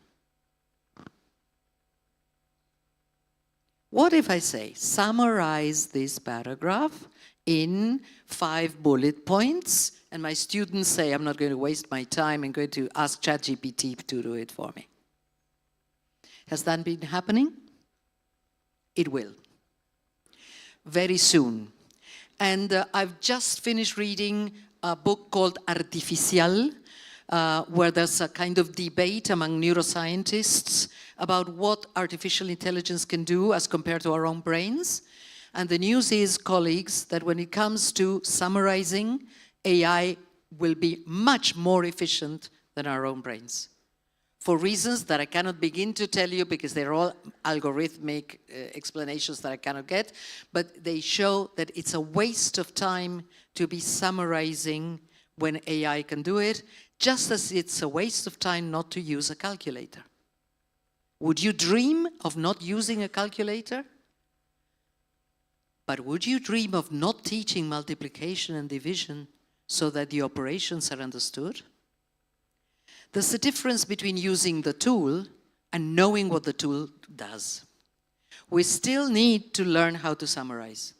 What if I say, summarize this paragraph in 5 bullet points, and my students say, I'm not going to waste my time, I'm going to ask ChatGPT to do it for me. Has that been happening? It will. Very soon. And I've just finished reading a book called Artificial, where there's a kind of debate among neuroscientists about what artificial intelligence can do as compared to our own brains. And the news is, colleagues, that when it comes to summarizing, AI will be much more efficient than our own brains, for reasons that I cannot begin to tell you because they're all algorithmic explanations that I cannot get, but they show that it's a waste of time to be summarizing when AI can do it, just as it's a waste of time not to use a calculator. Would you dream of not using a calculator? But would you dream of not teaching multiplication and division so that the operations are understood? There's a difference between using the tool and knowing what the tool does. We still need to learn how to summarize.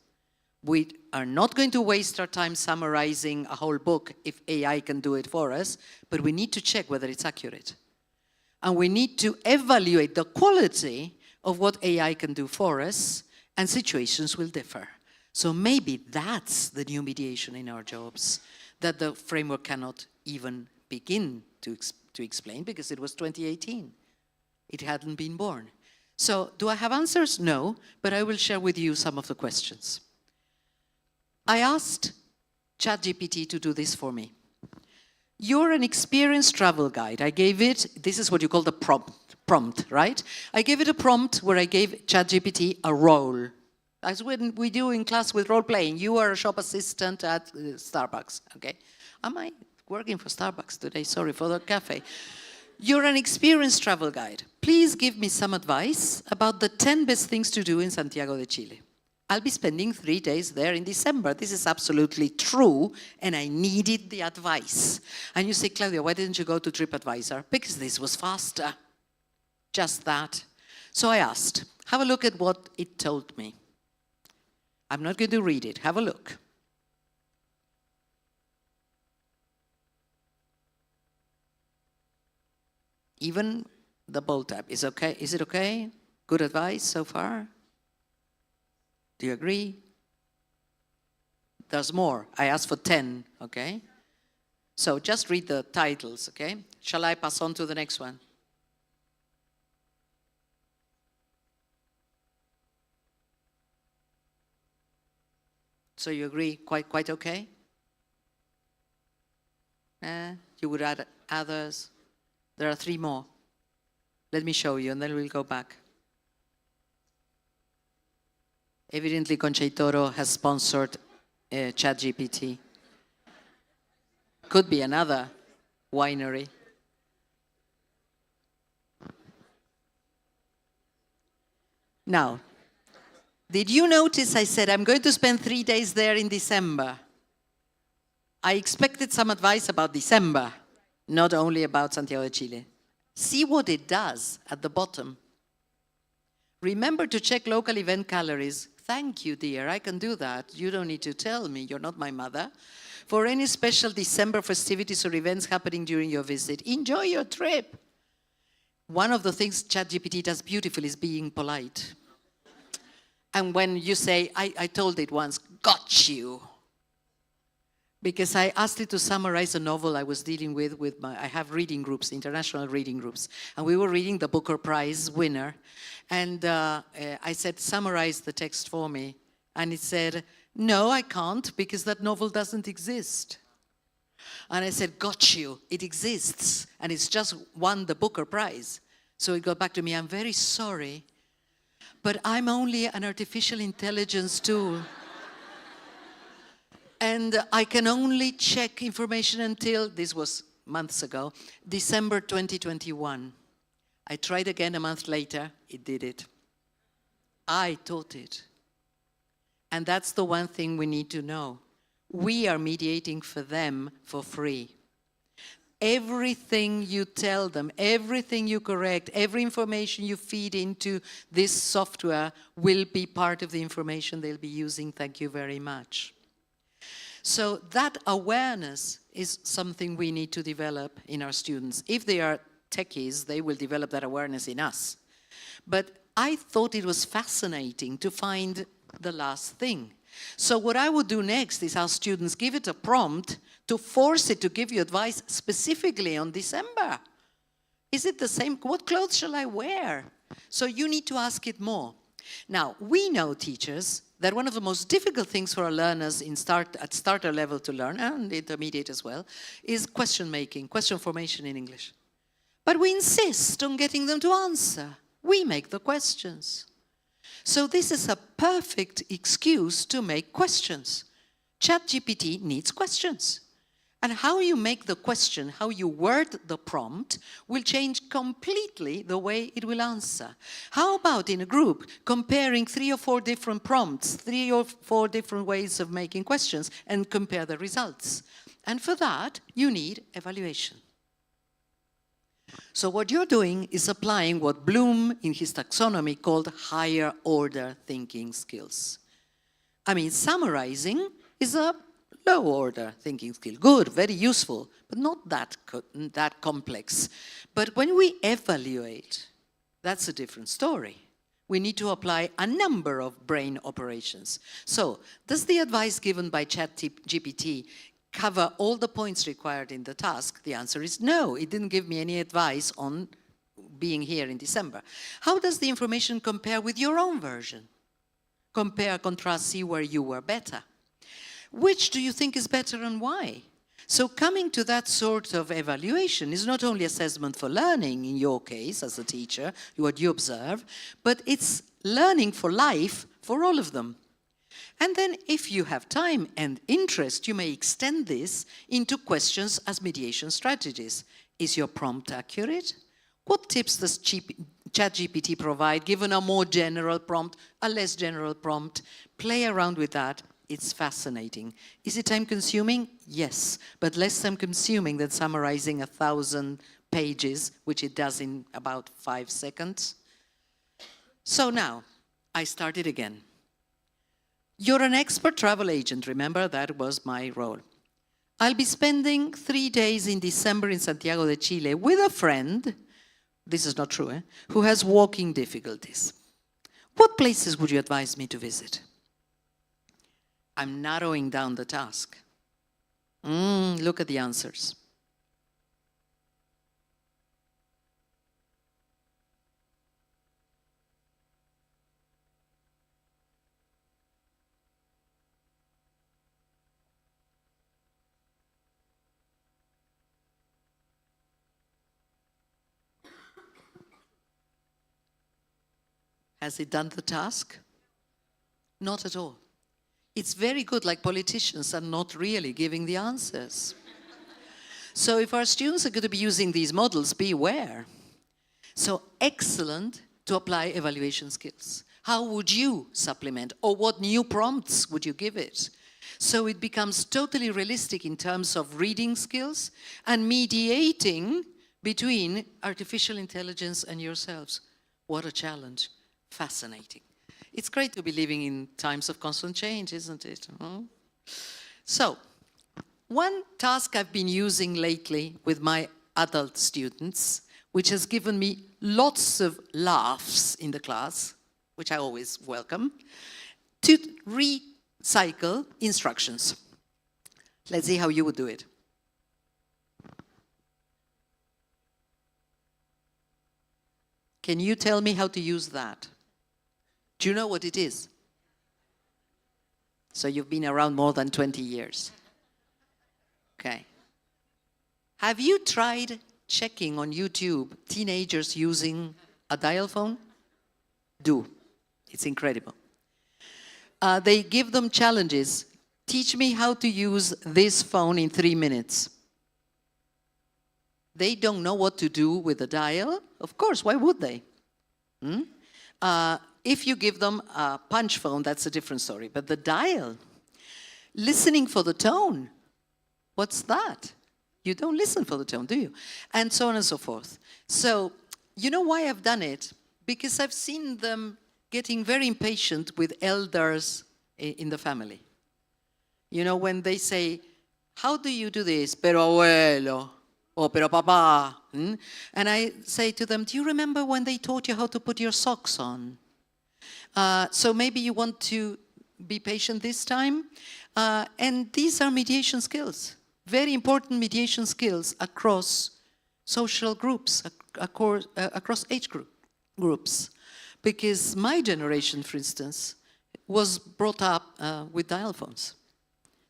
We are not going to waste our time summarizing a whole book if AI can do it for us, but we need to check whether it's accurate. And we need to evaluate the quality of what AI can do for us, and situations will differ. So maybe that's the new mediation in our jobs, that the framework cannot even begin to explain because it was 2018. It hadn't been born. So do I have answers? No, but I will share with you some of the questions. I asked ChatGPT to do this for me. You're an experienced travel guide. I gave it, this is what you call the prompt, right? I gave it a prompt where I gave ChatGPT a role. As when we do in class with role playing. You are a shop assistant at Starbucks, okay? Am I working for Starbucks today? Sorry for the cafe. You're an experienced travel guide. Please give me some advice about the 10 best things to do in Santiago de Chile. I'll be spending 3 days there in December. This is absolutely true, and I needed the advice. And you say, Claudia, why didn't you go to TripAdvisor? Because this was faster. Just that. So I asked, have a look at what it told me. I'm not going to read it. Have a look. Even the bold tab is okay. Is it okay? Good advice so far? Do you agree? There's more. I asked for 10, okay? So just read the titles, okay? Shall I pass on to the next one? So you agree, quite okay? You would add others? There are 3 more. Let me show you, and then we'll go back. Evidently, Concha y Toro has sponsored ChatGPT. Could be another winery. Now, did you notice I said I'm going to spend 3 days there in December? I expected some advice about December, not only about Santiago de Chile. See what it does at the bottom. Remember to check local event calories. Thank you, dear, I can do that. You don't need to tell me, you're not my mother. For any special December festivities or events happening during your visit, enjoy your trip. One of the things ChatGPT does beautifully is being polite. And when you say, I told it once, got you. Because I asked it to summarize a novel I was dealing with I have reading groups, international reading groups, and we were reading the Booker Prize winner. And I said, summarize the text for me. And it said, no, I can't, because that novel doesn't exist. And I said, got you, it exists, and it's just won the Booker Prize. So it got back to me, I'm very sorry, but I'm only an artificial intelligence tool. And I can only check information until, this was months ago, December 2021. I tried again a month later, it did it. I taught it. And that's the one thing we need to know. We are mediating for them for free. Everything you tell them, everything you correct, every information you feed into this software will be part of the information they'll be using. Thank you very much. So that awareness is something we need to develop in our students. If they are techies, they will develop that awareness in us. But I thought it was fascinating to find the last thing. So what I would do next is ask students, give it a prompt to force it to give you advice specifically on December. Is it the same? What clothes shall I wear? So you need to ask it more. Now, we know, teachers, that one of the most difficult things for our learners at starter level to learn, and intermediate as well, is question making, question formation in English. But we insist on getting them to answer. We make the questions. So this is a perfect excuse to make questions. ChatGPT needs questions. And how you make the question, how you word the prompt, will change completely the way it will answer. How about in a group comparing 3 or 4 different prompts, 3 or 4 different ways of making questions, and compare the results? And for that, you need evaluation. So what you're doing is applying what Bloom in his taxonomy called higher order thinking skills. I mean, summarizing is a low order thinking skill. Good, very useful, but not that complex. But when we evaluate, that's a different story. We need to apply a number of brain operations. So, does the advice given by ChatGPT cover all the points required in the task? The answer is no. It didn't give me any advice on being here in December. How does the information compare with your own version? Compare, contrast, see where you were better. Which do you think is better and why? So coming to that sort of evaluation is not only assessment for learning, in your case, as a teacher, what you observe, but it's learning for life for all of them. And then if you have time and interest, you may extend this into questions as mediation strategies. Is your prompt accurate? What tips does ChatGPT provide, given a more general prompt, a less general prompt? Play around with that. It's fascinating. Is it time-consuming? Yes, but less time-consuming than summarizing 1,000 pages, which it does in about 5 seconds. So now, I started again. You're an expert travel agent. Remember, that was my role. I'll be spending 3 days in December in Santiago de Chile with a friend, this is not true, who has walking difficulties. What places would you advise me to visit? I'm narrowing down the task. Look at the answers. Has it done the task? Not at all. It's very good, like politicians are not really giving the answers. So if our students are going to be using these models, beware. So excellent to apply evaluation skills. How would you supplement, or what new prompts would you give it? So it becomes totally realistic in terms of reading skills and mediating between artificial intelligence and yourselves. What a challenge. Fascinating. It's great to be living in times of constant change, isn't it? So, one task I've been using lately with my adult students, which has given me lots of laughs in the class, which I always welcome, to recycle instructions. Let's see how you would do it. Can you tell me how to use that? Do you know what it is? So you've been around more than 20 years. Okay. Have you tried checking on YouTube teenagers using a dial phone? Do. It's incredible. They give them challenges. Teach me how to use this phone in 3 minutes. They don't know what to do with the dial. Of course, why would they? If you give them a punch phone, that's a different story. But the dial, listening for the tone, what's that? You don't listen for the tone, do you? And so on and so forth. So, you know why I've done it? Because I've seen them getting very impatient with elders in the family. You know, when they say, how do you do this? Pero abuelo. Oh, pero papá. And I say to them, do you remember when they taught you how to put your socks on? So maybe you want to be patient this time. And these are mediation skills, very important mediation skills across social groups, across age groups. Because my generation, for instance, was brought up with dial phones.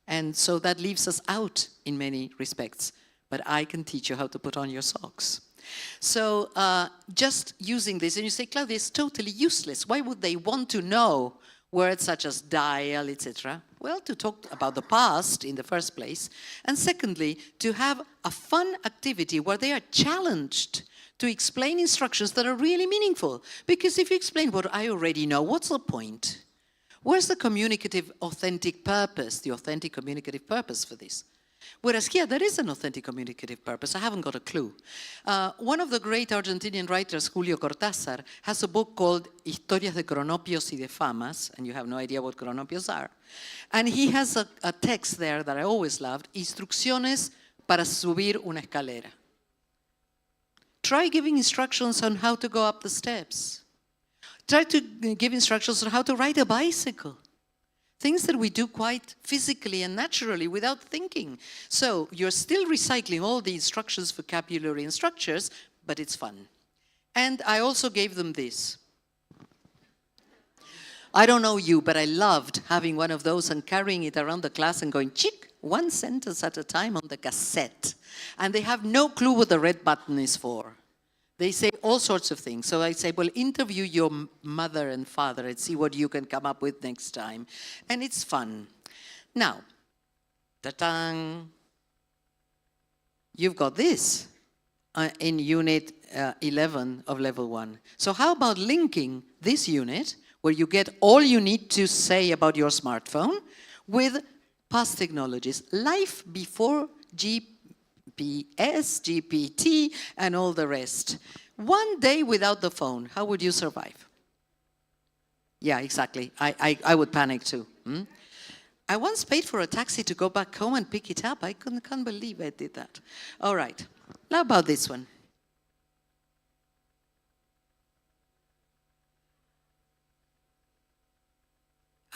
And so that leaves us out in many respects. But I can teach you how to put on your socks. So just using this, and you say, Claudia, it's totally useless. Why would they want to know words such as dial, etc.? Well, to talk about the past in the first place. And secondly, to have a fun activity where they are challenged to explain instructions that are really meaningful. Because if you explain what I already know, what's the point? Where's the communicative authentic purpose, the authentic communicative purpose for this? Whereas here, there is an authentic communicative purpose. I haven't got a clue. One of the great Argentinian writers, Julio Cortázar, has a book called Historias de Cronopios y de Famas, and you have no idea what cronopios are. And he has a text there that I always loved, Instrucciones para subir una escalera. Try giving instructions on how to go up the steps. Try to give instructions on how to ride a bicycle. Things that we do quite physically and naturally without thinking. So you're still recycling all the instructions, vocabulary, and structures, but it's fun. And I also gave them this. I don't know you, but I loved having one of those and carrying it around the class and going, chick, one sentence at a time on the cassette. And they have no clue what the red button is for. They say all sorts of things. So I say, well, interview your mother and father and see what you can come up with next time. And it's fun. Now, ta-tang, you've got this in unit 11 of level 1. So how about linking this unit, where you get all you need to say about your smartphone, with past technologies, life before GPS, GPT, and all the rest. One day without the phone, how would you survive? Yeah, exactly. I would panic too. I once paid for a taxi to go back home and pick it up. I can't believe I did that. All right. Now about this one.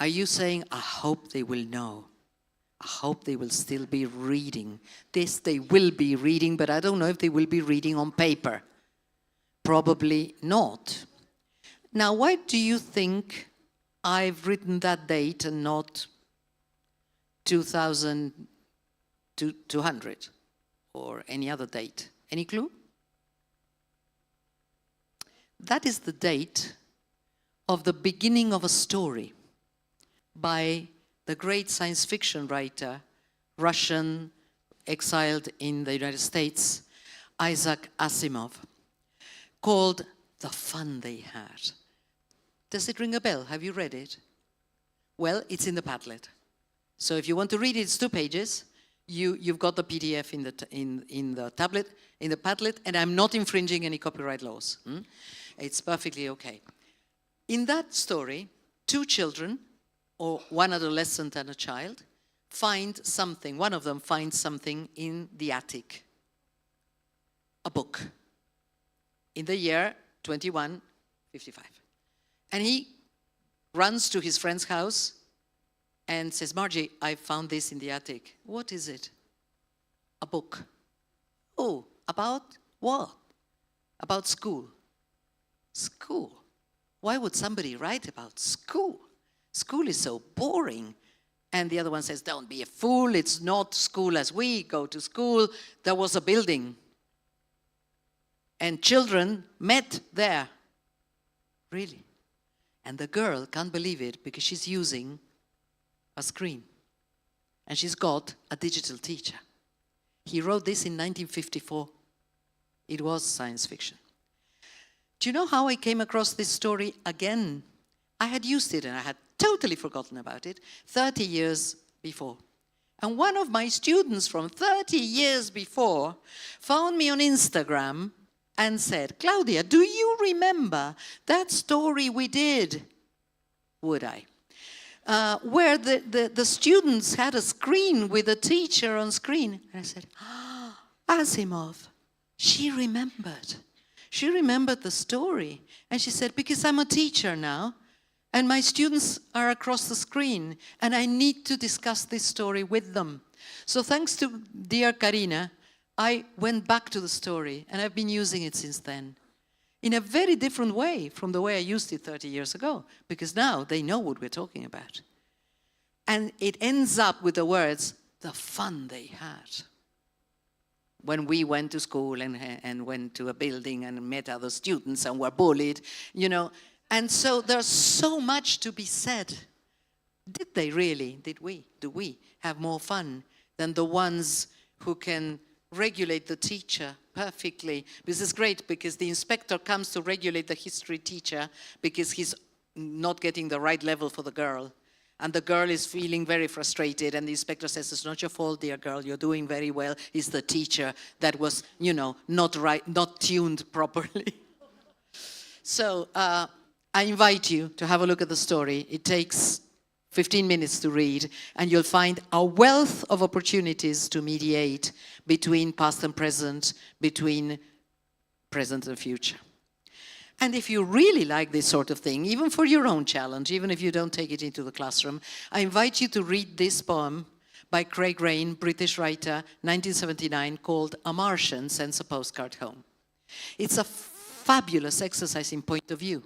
Are you saying, I hope they will know? I hope they will still be reading. This they will be reading, but I don't know if they will be reading on paper. Probably not. Now, why do you think I've written that date and not 2200 or any other date? Any clue? That is the date of the beginning of a story by the great science fiction writer, Russian, exiled in the United States, Isaac Asimov, called The Fun They Had. Does it ring a bell? Have you read it? Well, it's in the Padlet. So if you want to read it, it's 2 pages. You've got the PDF in the tablet, in the Padlet, and I'm not infringing any copyright laws. It's perfectly okay. In that story, 2 children, or 1 adolescent and a child, find something. One of them finds something in the attic. A book. In the year 2155. And he runs to his friend's house and says, Margie, I found this in the attic. What is it? A book. Oh, about what? About school. School. Why would somebody write about school? School is so boring. And the other one says, don't be a fool. It's not school as we go to school. There was a building. And children met there. Really? And the girl can't believe it because she's using a screen. And she's got a digital teacher. He wrote this in 1954. It was science fiction. Do you know how I came across this story again? I had used it and I had totally forgotten about it 30 years before. And one of my students from 30 years before found me on Instagram and said, Claudia, do you remember that story we did? Would I? Where the students had a screen with a teacher on screen. And I said, Asimov, she remembered. She remembered the story. And she said, because I'm a teacher now, and my students are across the screen, and I need to discuss this story with them. So thanks to dear Karina, I went back to the story, and I've been using it since then. in a very different way from the way I used it 30 years ago, because now they know what we're talking about. And it ends up with the words, the fun they had when we went to school and went to a building and met other students and were bullied, you know. And so there's so much to be said. Did they really, do we have more fun than the ones who can regulate the teacher perfectly? This is great because the inspector comes to regulate the history teacher because he's not getting the right level for the girl. And the girl is feeling very frustrated, and the inspector says, it's not your fault, dear girl, you're doing very well. It's the teacher that was, you know, not right, not tuned properly. So I invite you to have a look at the story. It takes 15 minutes to read, and you'll find a wealth of opportunities to mediate between past and present, between present and future. And if you really like this sort of thing, even for your own challenge, even if you don't take it into the classroom, I invite you to read this poem by Craig Raine, British writer, 1979, called A Martian Sends a Postcard Home. It's a fabulous exercise in point of view.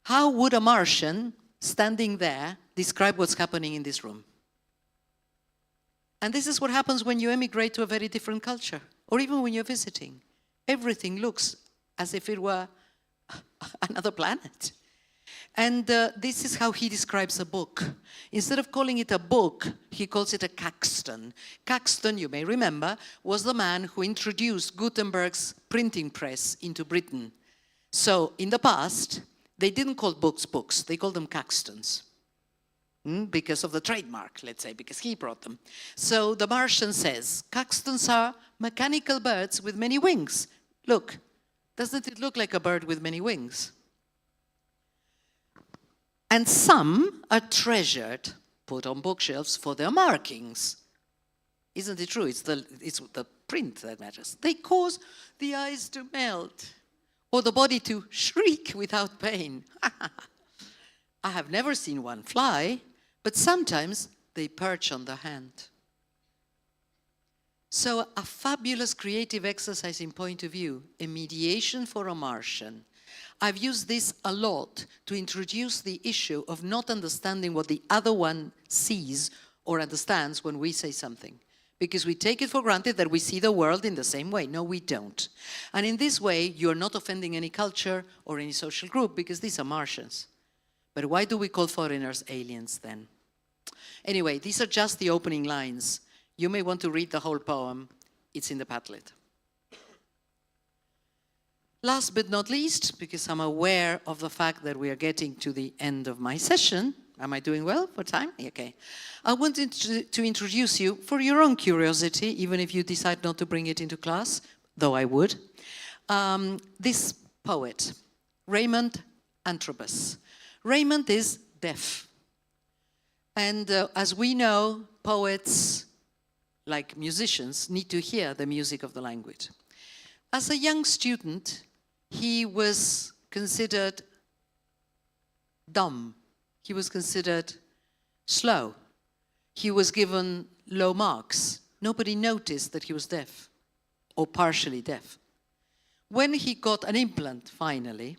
How would a Martian, standing there, describe what's happening in this room? And this is what happens when you emigrate to a very different culture, or even when you're visiting. Everything looks as if it were another planet. And this is how he describes a book. Instead of calling it a book, he calls it a Caxton. Caxton, you may remember, was the man who introduced Gutenberg's printing press into Britain. So in the past, they didn't call books books, they called them Caxtons. Because of the trademark, let's say, because he brought them. So the Martian says, Caxtons are mechanical birds with many wings. Look, doesn't it look like a bird with many wings? And some are treasured, put on bookshelves for their markings. Isn't it true? It's the print that matters. They cause the eyes to melt or the body to shriek without pain. I have never seen one fly, but sometimes they perch on the hand. So a fabulous creative exercise in point of view, a mediation for a Martian. I've used this a lot to introduce the issue of not understanding what the other one sees or understands when we say something. Because we take it for granted that we see the world in the same way. No, we don't. And in this way, you're not offending any culture or any social group because these are Martians. But why do we call foreigners aliens then? Anyway, these are just the opening lines. You may want to read the whole poem. It's in the Padlet. Last but not least, because I'm aware of the fact that we are getting to the end of my session. Am I doing well for time? Okay. I wanted to introduce you, for your own curiosity, even if you decide not to bring it into class, though I would, this poet, Raymond Antrobus. Raymond is deaf. And as we know, poets, like musicians, need to hear the music of the language. As a young student, he was considered dumb. He was considered slow. He was given low marks. Nobody noticed that he was deaf, or partially deaf. When he got an implant, finally,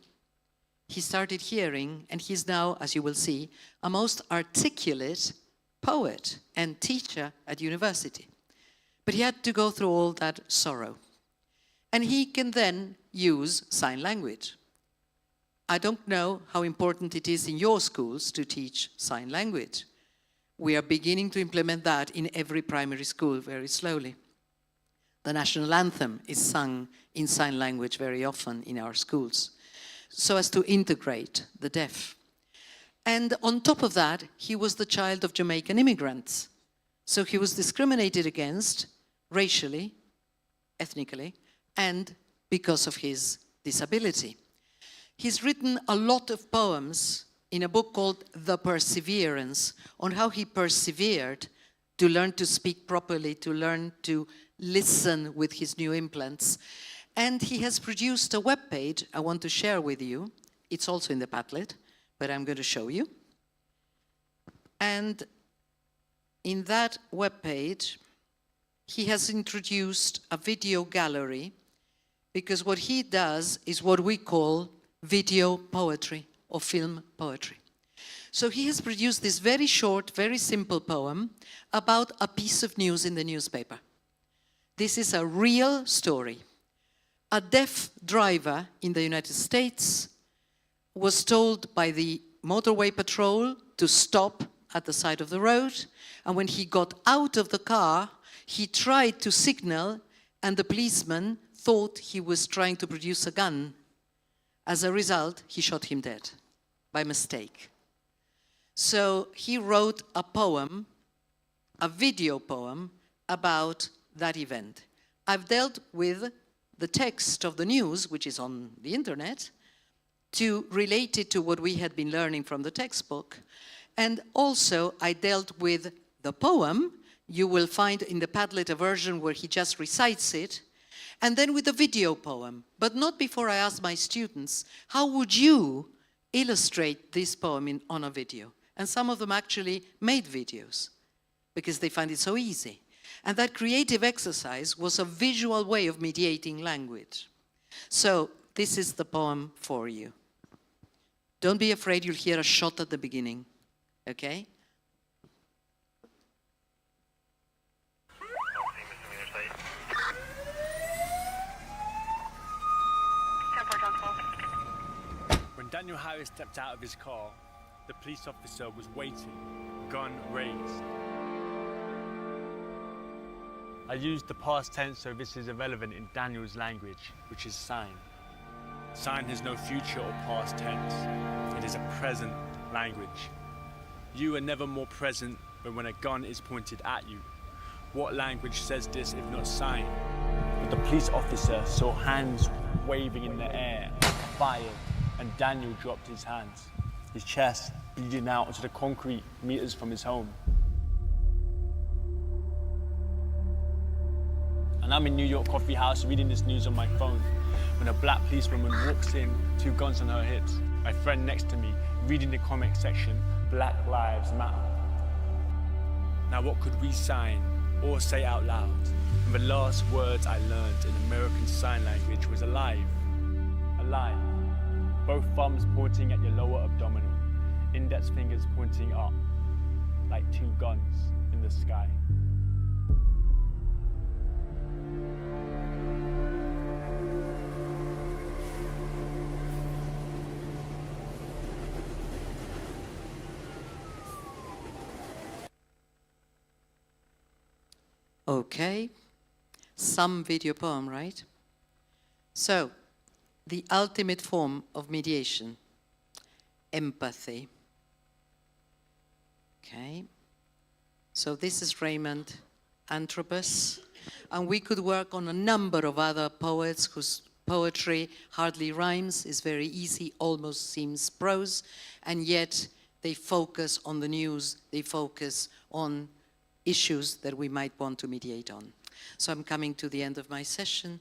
he started hearing, and he's now, as you will see, a most articulate poet and teacher at university. But he had to go through all that sorrow. And he can then use sign language. I don't know how important it is in your schools to teach sign language. We are beginning to implement that in every primary school very slowly. The national anthem is sung in sign language very often in our schools, so as to integrate the deaf. And on top of that, he was the child of Jamaican immigrants. So he was discriminated against racially, ethnically, and because of his disability. He's written a lot of poems in a book called The Perseverance, on how he persevered to learn to speak properly, to learn to listen with his new implants. And he has produced a webpage I want to share with you. It's also in the Padlet, but I'm going to show you. And in that webpage, he has introduced a video gallery because what he does is what we call video poetry or film poetry. So he has produced this very short, very simple poem about a piece of news in the newspaper. This is a real story. A deaf driver in the United States was told by the motorway patrol to stop at the side of the road, and when he got out of the car, he tried to signal, and the policeman thought he was trying to produce a gun. As a result, he shot him dead by mistake. So he wrote a poem, a video poem, about that event. I've dealt with the text of the news, which is on the internet, to relate it to what we had been learning from the textbook. And also, I dealt with the poem. You will find in the Padlet a version where he just recites it, and then with the video poem, but not before I asked my students, how would you illustrate this poem on a video? And some of them actually made videos because they find it so easy. And that creative exercise was a visual way of mediating language. So this is the poem for you. Don't be afraid, you'll hear a shot at the beginning, okay? When Daniel Harris stepped out of his car, the police officer was waiting, gun raised. I used the past tense so this is irrelevant in Daniel's language, which is sign. Sign has no future or past tense. It is a present language. You are never more present than when a gun is pointed at you. What language says this if not sign? But the police officer saw hands waving in the air, fired, and Daniel dropped his hands, his chest bleeding out onto the concrete meters from his home. And I'm in New York coffee house reading this news on my phone when a black policewoman walks in, 2 guns on her hips. My friend next to me, reading the comment section, Black Lives Matter. Now what could we sign or say out loud? And the last words I learned in American Sign Language was alive. Alive. Both thumbs pointing at your lower abdominal, index fingers pointing up, like 2 guns in the sky. Okay, some video poem, right? So, the ultimate form of mediation, empathy. Okay, so this is Raymond Antrobus, and we could work on a number of other poets whose poetry hardly rhymes, is very easy, almost seems prose, and yet they focus on the news, they focus on issues that we might want to mediate on. So I'm coming to the end of my session,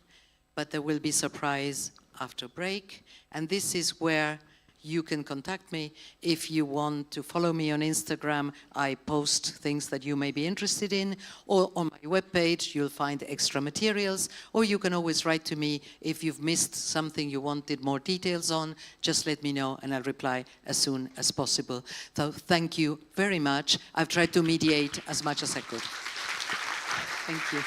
but there will be surprise after break, and this is where you can contact me if you want to follow me on Instagram. I post things that you may be interested in, or on my webpage you'll find extra materials, or you can always write to me if you've missed something you wanted more details on. Just let me know and I'll reply as soon as possible. So thank you very much. I've tried to mediate as much as I could. Thank you.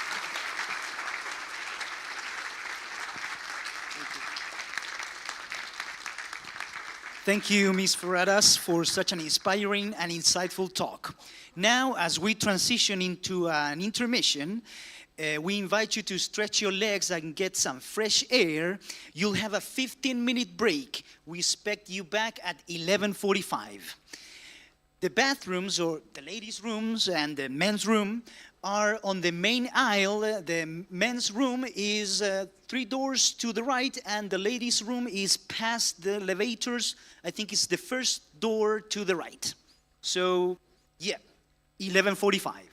Thank you, Ms. Ferradas, for such an inspiring and insightful talk. Now, as we transition into an intermission, we invite you to stretch your legs and get some fresh air. You'll have a 15-minute break. We expect you back at 11:45. The bathrooms, or the ladies' rooms and the men's room, are on the main aisle. The men's room is 3 doors to the right, and the ladies' room is past the elevators. I think it's the first door to the right. So, yeah, 11:45.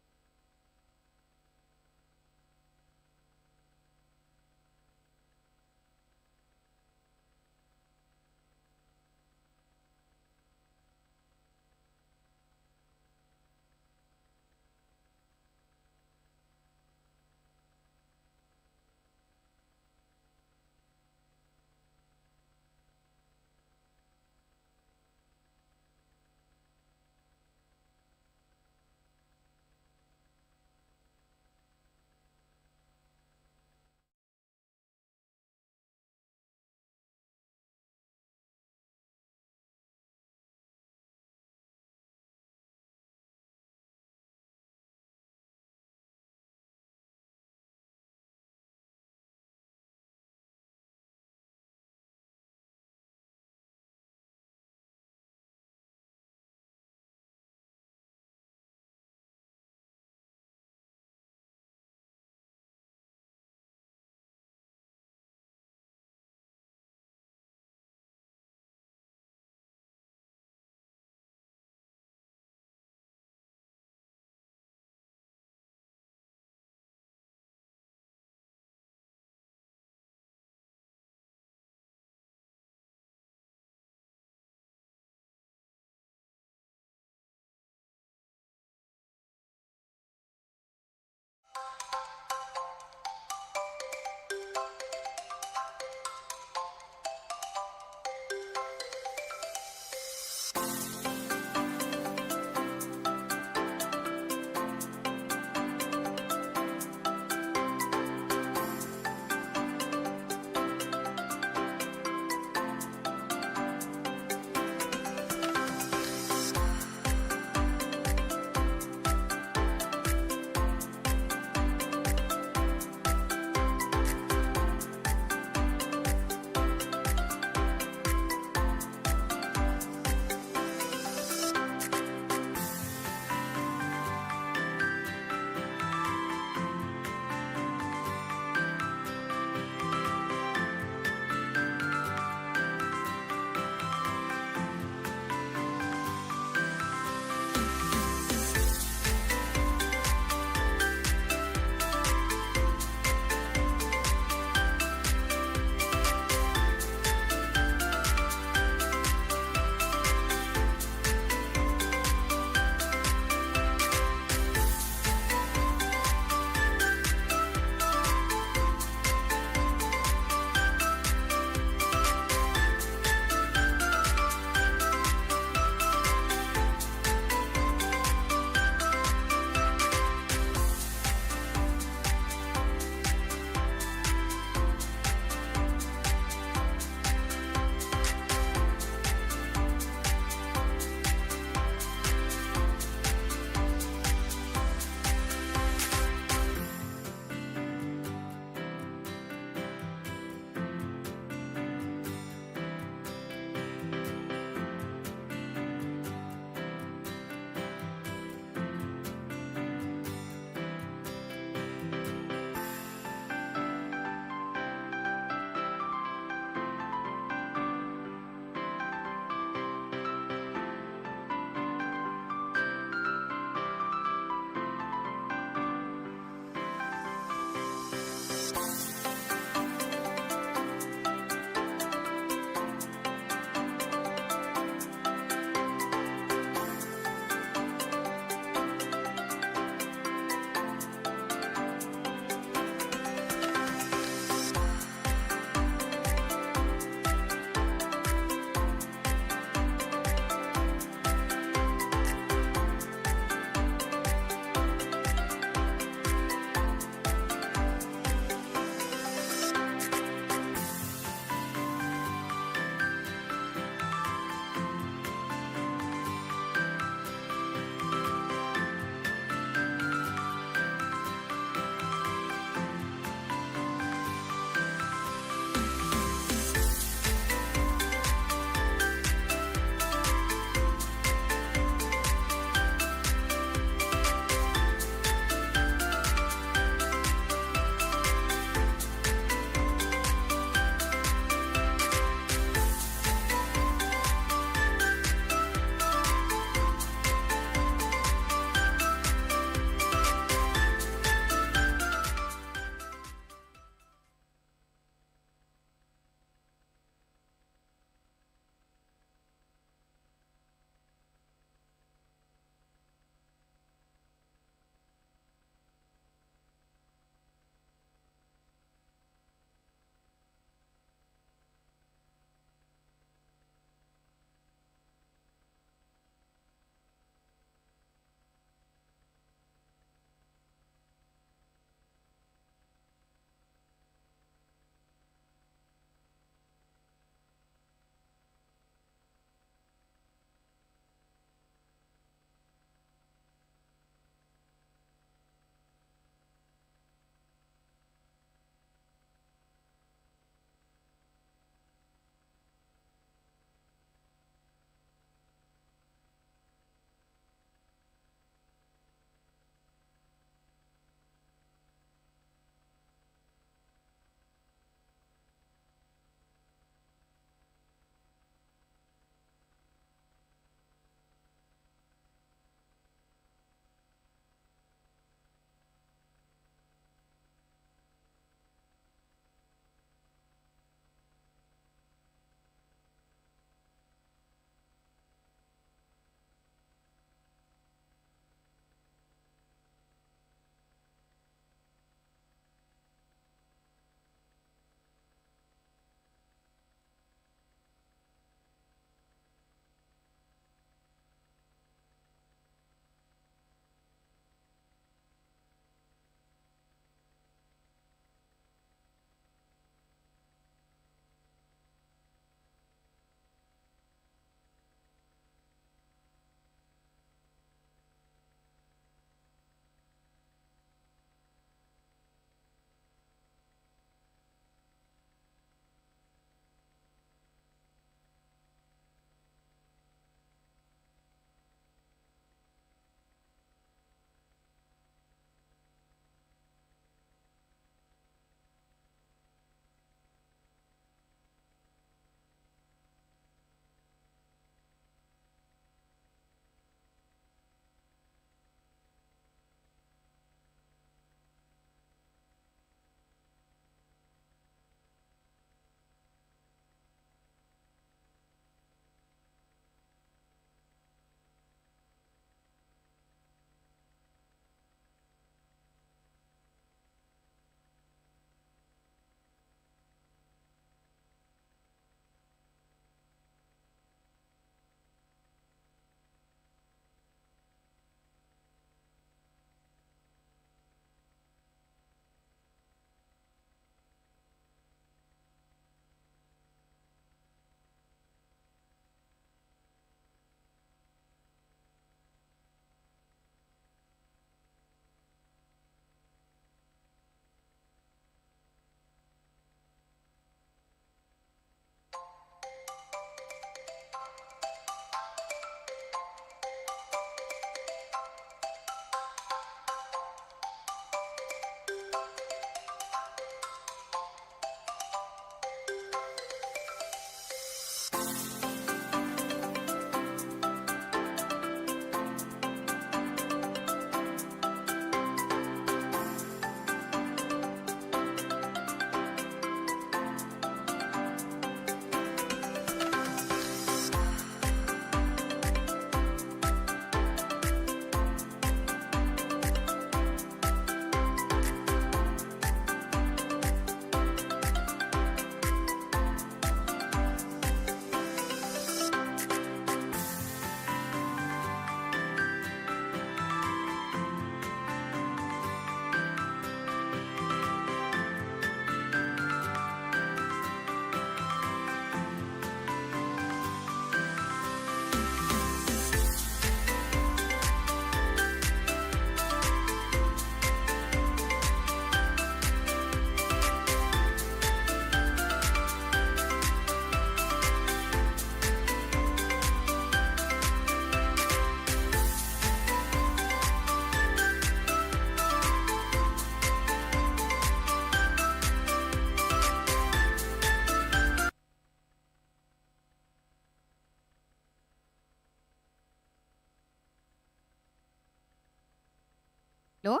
Hello?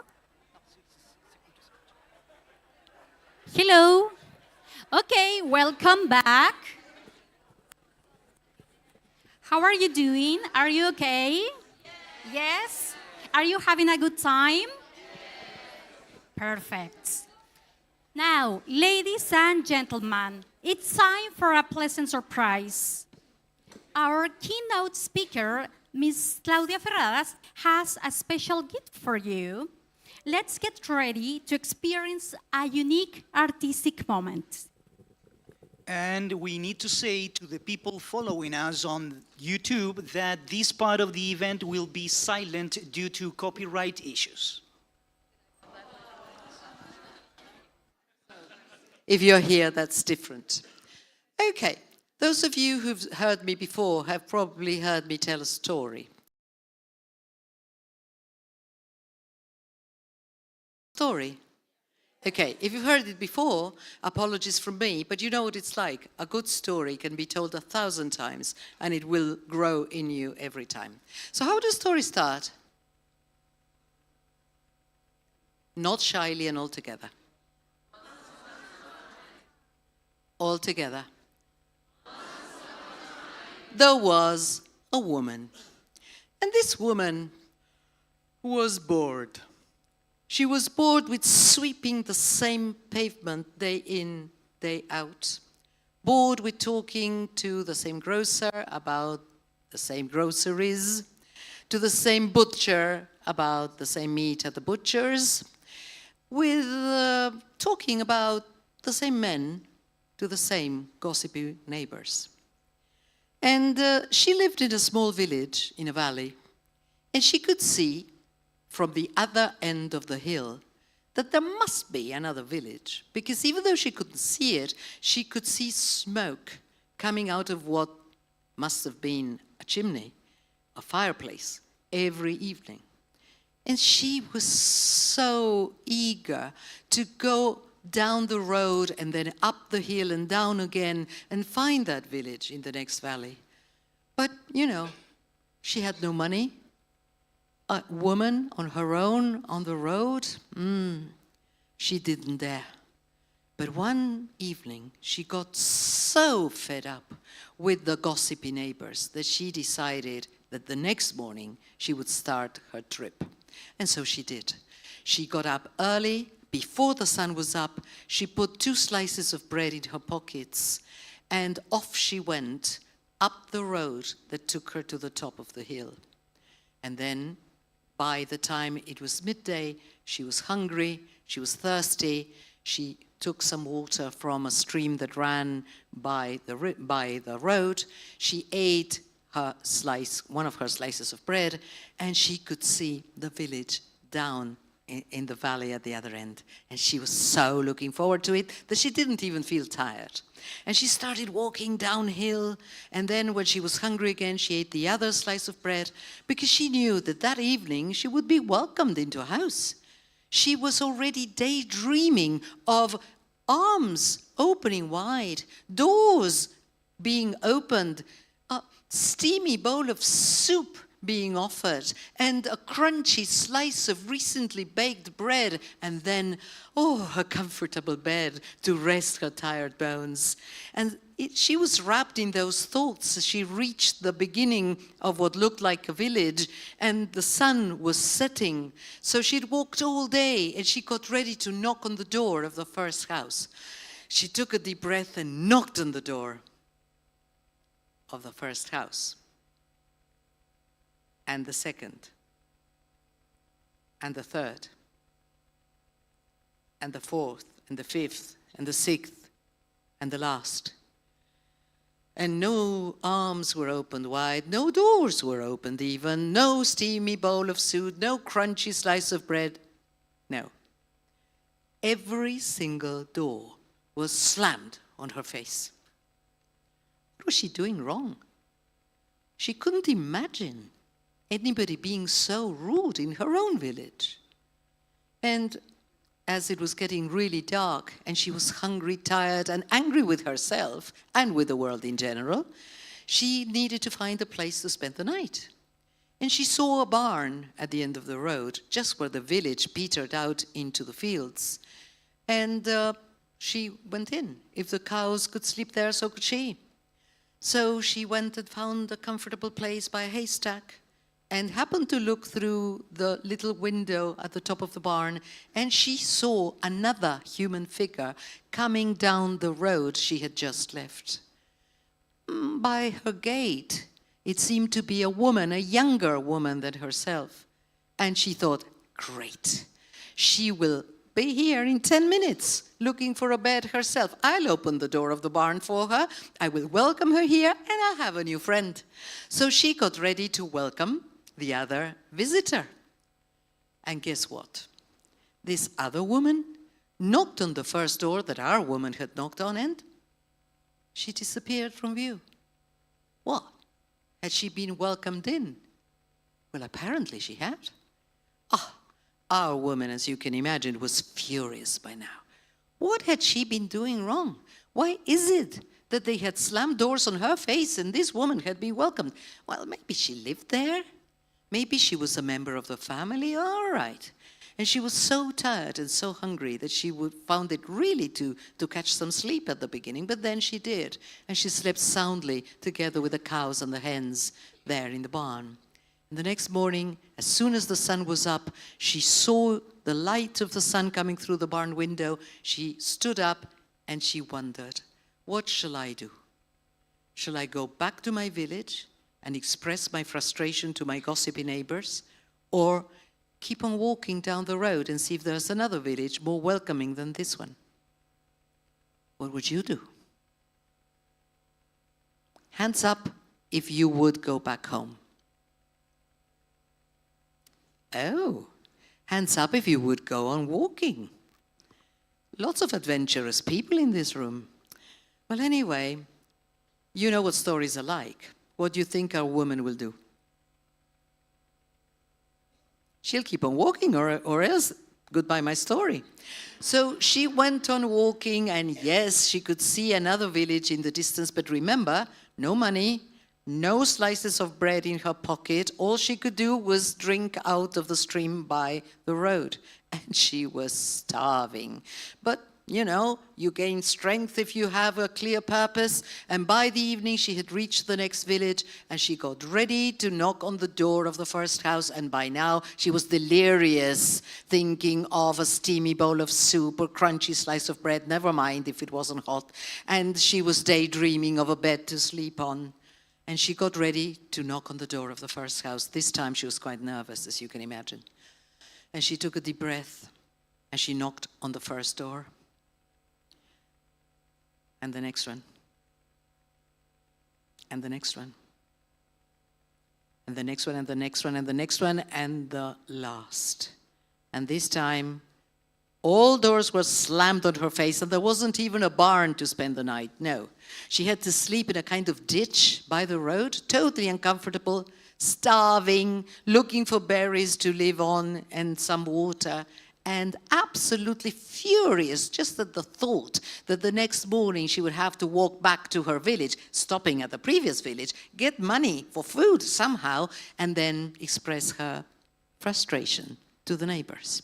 Hello. Okay, welcome back. How are you doing? Are you okay? Yes? Are you having a good time? Perfect. Now, ladies and gentlemen, it's time for a pleasant surprise. Our keynote speaker, Ms. Claudia Ferradas, has a special gift for you. Let's get ready to experience a unique artistic moment. And we need to say to the people following us on YouTube that this part of the event will be silent due to copyright issues. If you're here, that's different. Okay, those of you who've heard me before have probably heard me tell a story. Story. Okay, if you've heard it before, apologies from me, but you know what it's like. A good story can be told 1,000 times, and it will grow in you every time. So how does story start? Not shyly and all together. All together. There was a woman, and this woman was bored. She was bored with sweeping the same pavement day in, day out. Bored with talking to the same grocer about the same groceries, to the same butcher about the same meat at the butcher's, with talking about the same men to the same gossipy neighbors. And she lived in a small village in a valley, and she could see from the other end of the hill that there must be another village, because even though she couldn't see it, she could see smoke coming out of what must have been a chimney, a fireplace, every evening. And she was so eager to go down the road and then up the hill and down again and find that village in the next valley. But, you know, she had no money. A woman on her own on the road, she didn't dare. But one evening, she got so fed up with the gossipy neighbors that she decided that the next morning she would start her trip. And so she did. She got up early. Before the sun was up, she put 2 slices of bread in her pockets, and off she went up the road that took her to the top of the hill. And then, by the time it was midday, she was hungry, she was thirsty. She took some water from a stream that ran by the road. She ate one of her slices of bread, and she could see the village down in the valley at the other end. And she was so looking forward to it that she didn't even feel tired. And she started walking downhill, and then when she was hungry again, she ate the other slice of bread, because she knew that that evening she would be welcomed into a house. She was already daydreaming of arms opening wide, doors being opened, a steamy bowl of soup being offered, and a crunchy slice of recently baked bread, and then, a comfortable bed to rest her tired bones. And she was wrapped in those thoughts as she reached the beginning of what looked like a village, and the sun was setting. So she'd walked all day, and she got ready to knock on the door of the first house. She took a deep breath and knocked on the door of the first house. And the second, and the third, and the fourth, and the fifth, and the sixth, and the last. And no arms were opened wide, no doors were opened even, no steamy bowl of soup, no crunchy slice of bread, no. Every single door was slammed on her face. What was she doing wrong? She couldn't imagine anybody being so rude in her own village. And as it was getting really dark and she was hungry, tired, and angry with herself and with the world in general, she needed to find a place to spend the night. And she saw a barn at the end of the road, just where the village petered out into the fields. And she went in. If the cows could sleep there, so could she. So she went and found a comfortable place by a haystack and happened to look through the little window at the top of the barn, and she saw another human figure coming down the road she had just left. By her gait, it seemed to be a woman, a younger woman than herself. And she thought, great, she will be here in 10 minutes looking for a bed herself. I'll open the door of the barn for her. I will welcome her here, and I'll have a new friend. So she got ready to welcome the other visitor. And guess what? This other woman knocked on the first door that our woman had knocked on, and she disappeared from view. What? Had she been welcomed in? Well, apparently she had. Our woman, as you can imagine, was furious by now. What had she been doing wrong? Why is it that they had slammed doors on her face and this woman had been welcomed? Well, maybe she lived there. Maybe she was a member of the family. All right. And she was so tired and so hungry that she found it really to catch some sleep at the beginning, but then she did. And she slept soundly together with the cows and the hens there in the barn. And the next morning, as soon as the sun was up, she saw the light of the sun coming through the barn window. She stood up and she wondered, what shall I do? Shall I go back to my village and express my frustration to my gossipy neighbors? Or keep on walking down the road and see if there's another village more welcoming than this one? What would you do? Hands up if you would go back home. Oh, hands up if you would go on walking. Lots of adventurous people in this room. Well, anyway, you know what stories are like. What do you think our woman will do? She'll keep on walking, or else goodbye my story. So she went on walking, and yes, she could see another village in the distance, but remember, no money, no slices of bread in her pocket. All she could do was drink out of the stream by the road, and she was starving. But you know, you gain strength if you have a clear purpose. And by the evening, she had reached the next village, and she got ready to knock on the door of the first house. And by now, she was delirious, thinking of a steamy bowl of soup or crunchy slice of bread, never mind if it wasn't hot. And she was daydreaming of a bed to sleep on. And she got ready to knock on the door of the first house. This time, she was quite nervous, as you can imagine. And she took a deep breath, and she knocked on the first door. And the next one, and the next one, and the next one, and the next one, and the next one, and the last. And this time, all doors were slammed on her face, and there wasn't even a barn to spend the night. No, she had to sleep in a kind of ditch by the road, totally uncomfortable, starving, looking for berries to live on and some water, and absolutely furious just at the thought that the next morning she would have to walk back to her village, stopping at the previous village, get money for food somehow, and then express her frustration to the neighbors.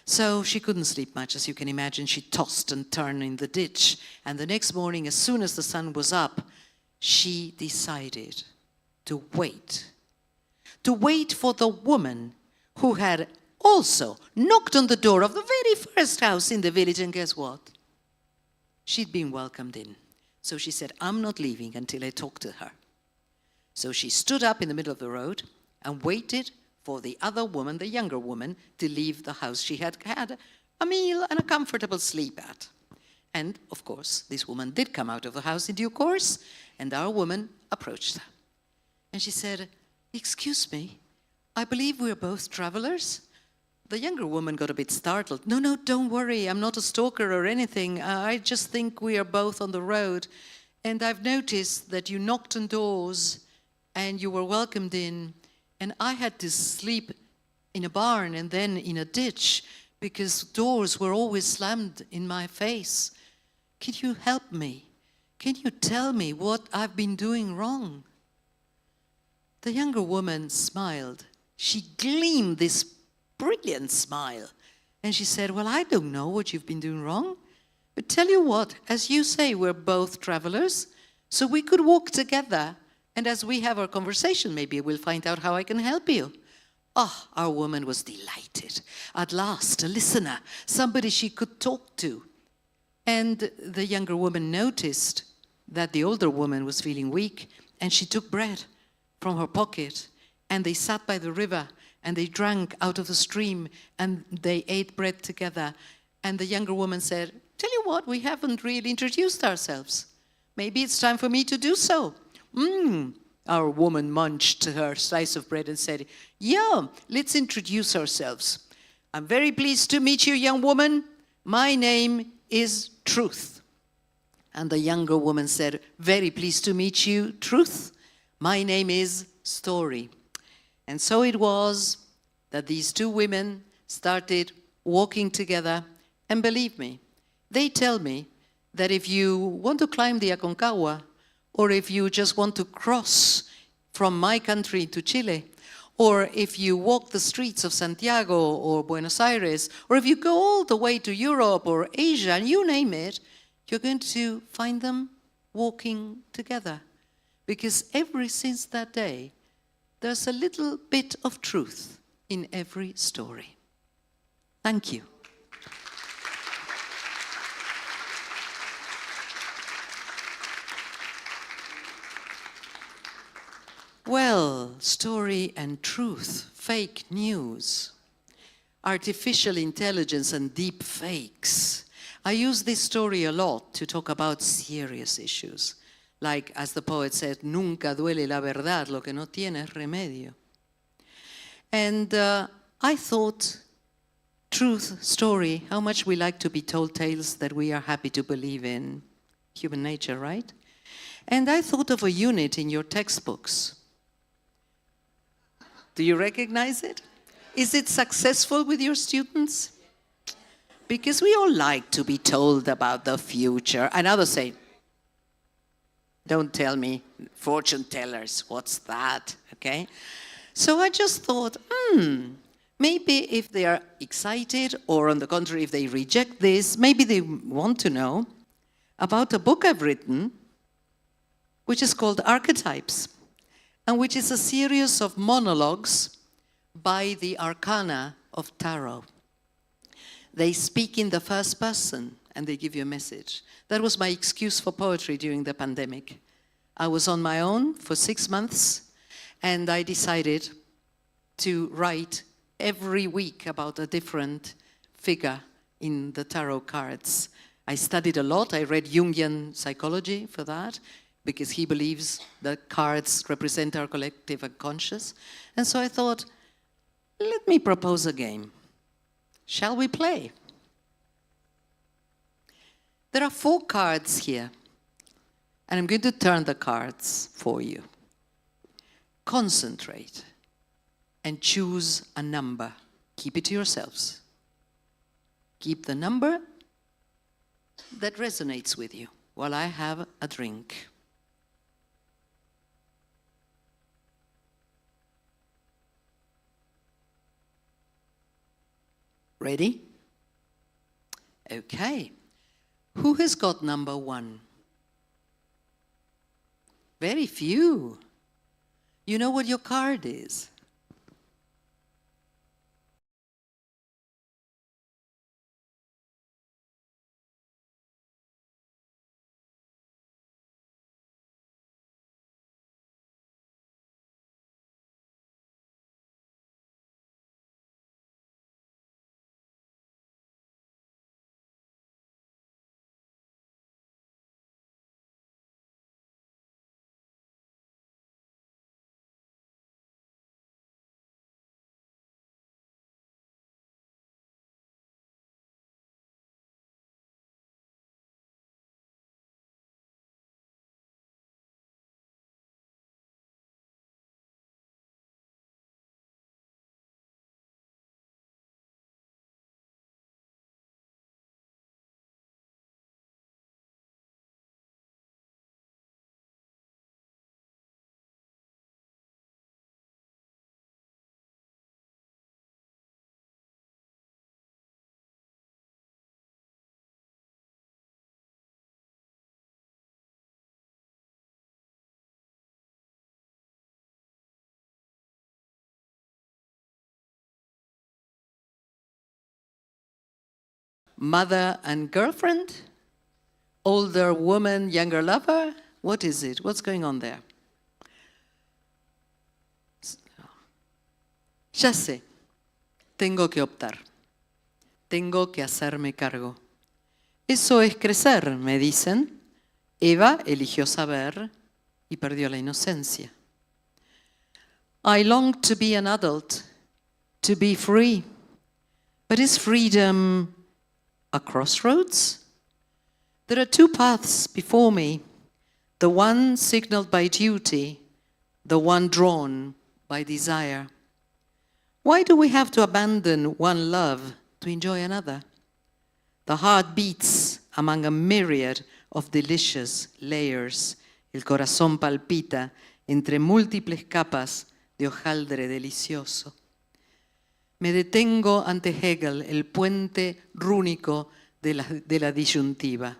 So she couldn't sleep much, as you can imagine. She tossed and turned in the ditch, and the next morning, as soon as the sun was up, she decided to wait for the woman who had also knocked on the door of the very first house in the village, and guess what? She'd been welcomed in. So she said, I'm not leaving until I talk to her. So she stood up in the middle of the road and waited for the other woman, the younger woman, to leave the house she had had a meal and a comfortable sleep at. And, of course, this woman did come out of the house in due course, and our woman approached her. And she said, excuse me, I believe we're both travelers. The younger woman got a bit startled. No, don't worry, I'm not a stalker or anything. I just think we are both on the road. And I've noticed that you knocked on doors and you were welcomed in. And I had to sleep in a barn and then in a ditch because doors were always slammed in my face. Can you help me? Can you tell me what I've been doing wrong? The younger woman smiled. She gleamed this brilliant smile. And she said, well, I don't know what you've been doing wrong. But tell you what, as you say, we're both travelers, so we could walk together. And as we have our conversation, maybe we'll find out how I can help you. Oh, our woman was delighted. At last, a listener, somebody she could talk to. And the younger woman noticed that the older woman was feeling weak, and she took bread from her pocket, and they sat by the river, and they drank out of the stream, and they ate bread together. And the younger woman said, tell you what, we haven't really introduced ourselves. Maybe it's time for me to do so. Our woman munched her slice of bread and said, yeah, let's introduce ourselves. I'm very pleased to meet you, young woman. My name is Truth. And the younger woman said, very pleased to meet you, Truth. My name is Story. And so it was that these two women started walking together. And believe me, they tell me that if you want to climb the Aconcagua, or if you just want to cross from my country to Chile, or if you walk the streets of Santiago or Buenos Aires, or if you go all the way to Europe or Asia, and you name it, you're going to find them walking together. Because ever since that day, there's a little bit of truth in every story. Thank you. Well, story and truth, fake news, artificial intelligence and deep fakes. I use this story a lot to talk about serious issues. Like, as the poet said, nunca duele la verdad, lo que no tiene es remedio. And I thought, truth, story, how much we like to be told tales that we are happy to believe in. Human nature, right? And I thought of a unit in your textbooks. Do you recognize it? Is it successful with your students? Because we all like to be told about the future. And others say, don't tell me, fortune tellers, what's that, okay? So I just thought, maybe if they are excited, or on the contrary, if they reject this, maybe they want to know about a book I've written, which is called Archetypes, and which is a series of monologues by the arcana of tarot. They speak in the first person, and they give you a message. That was my excuse for poetry during the pandemic. I was on my own for 6 months, and I decided to write every week about a different figure in the tarot cards. I studied a lot. I read Jungian psychology for that, because he believes that cards represent our collective unconscious. And so I thought, let me propose a game. Shall we play? There are 4 cards here, and I'm going to turn the cards for you. Concentrate and choose a number. Keep it to yourselves. Keep the number that resonates with you while I have a drink. Ready? Okay. Who has got number 1? Very few. You know what your card is? Mother and girlfriend? Older woman, younger lover? What is it? What's going on there? Ya sé, tengo que optar, tengo que hacerme cargo. Eso es crecer, me dicen. Eva eligió saber y perdió la inocencia. I long to be an adult, to be free. But is freedom a crossroads? There are two paths before me, the one signaled by duty, the one drawn by desire. Why do we have to abandon one love to enjoy another? The heart beats among a myriad of delicious layers. El corazón palpita entre múltiples capas de hojaldre delicioso. Me detengo ante Hegel, el puente rúnico de la disyuntiva.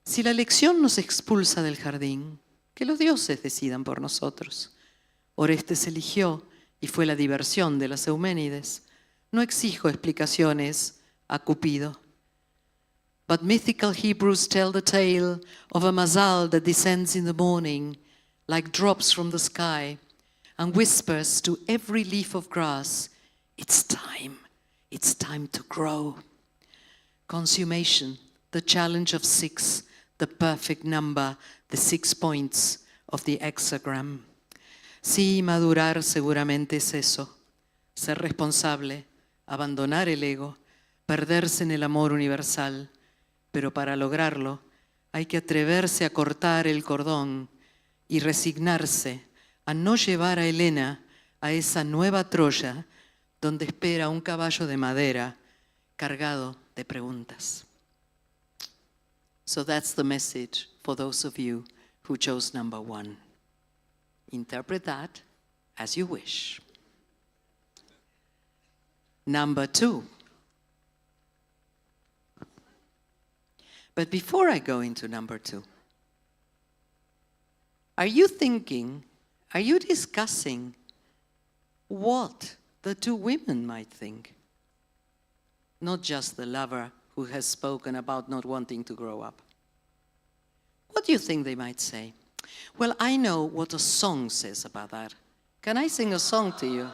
Si la elección nos expulsa del jardín, que los dioses decidan por nosotros. Orestes eligió y fue la diversión de las Euménides. No exijo explicaciones a Cupido. But mythical Hebrews tell the tale of a mazal that descends in the morning like drops from the sky and whispers to every leaf of grass, it's time to grow. Consummation, the challenge of 6, the perfect number, the 6 points of the hexagram. Sí, madurar seguramente es eso, ser responsable, abandonar el ego, perderse en el amor universal, pero para lograrlo hay que atreverse a cortar el cordón y resignarse a no llevar a Helena a esa nueva Troya donde espera un caballo de madera cargado de preguntas. So that's the message for those of you who chose number 1. Interpret that as you wish. Number 2. But before I go into number 2, are you discussing what the 2 women might think? Not just the lover who has spoken about not wanting to grow up. What do you think they might say? Well, I know what a song says about that. Can I sing a song to you?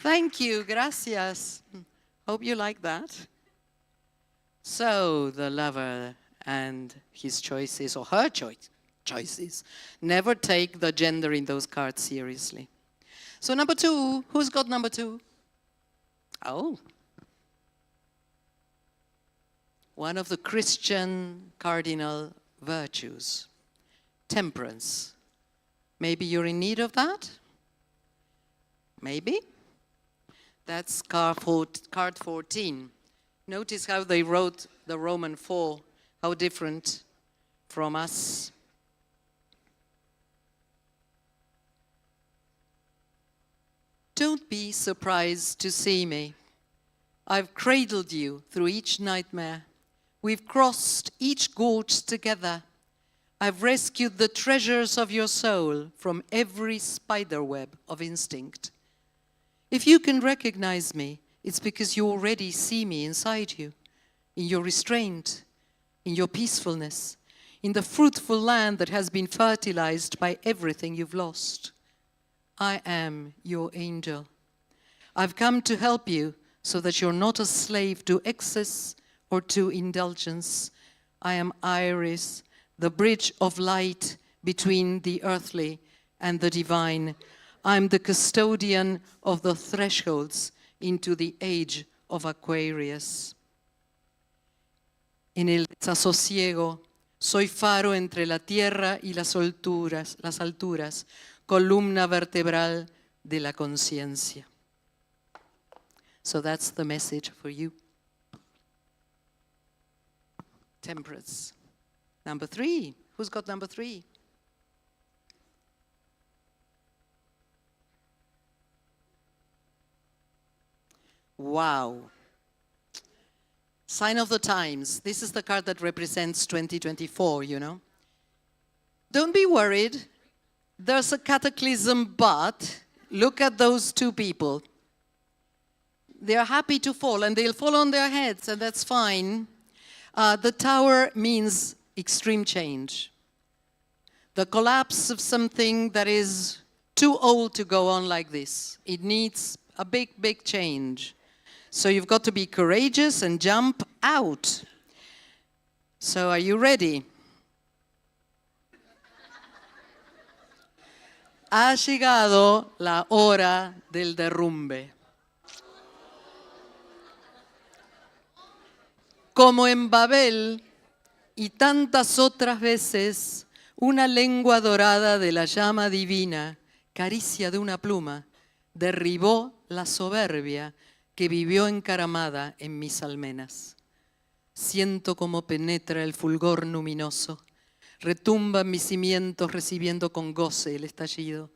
Thank you, gracias. Hope you like that. So, the lover and his choices, or her choices, never take the gender in those cards seriously. So, number 2, who's got number 2? Oh. One of the Christian cardinal virtues, temperance. Maybe you're in need of that? Maybe? That's card 14. Notice how they wrote the Roman 4, how different from us. Don't be surprised to see me. I've cradled you through each nightmare. We've crossed each gorge together. I've rescued the treasures of your soul from every spiderweb of instinct. If you can recognize me, it's because you already see me inside you, in your restraint, in your peacefulness, in the fruitful land that has been fertilized by everything you've lost. I am your angel. I've come to help you so that you're not a slave to excess or to indulgence. I am Iris, the bridge of light between the earthly and the divine. I'm the custodian of the thresholds into the age of Aquarius. En el desasosiego, soy faro entre la tierra y las alturas, columna vertebral de la conciencia. So that's the message for you. Temperance. Number 3. Who's got number 3? Wow. Sign of the times. This is the card that represents 2024, you know. Don't be worried. There's a cataclysm, but look at those 2 people. They're happy to fall, and they'll fall on their heads, and that's fine. The tower means extreme change. The collapse of something that is too old to go on like this. It needs a big, big change. So you've got to be courageous and jump out. So are you ready? Ha llegado la hora del derrumbe. Como en Babel y tantas otras veces, una lengua dorada de la llama divina, caricia de una pluma, derribó la soberbia que vivió encaramada en mis almenas. Siento cómo penetra el fulgor luminoso, retumba en mis cimientos recibiendo con goce el estallido,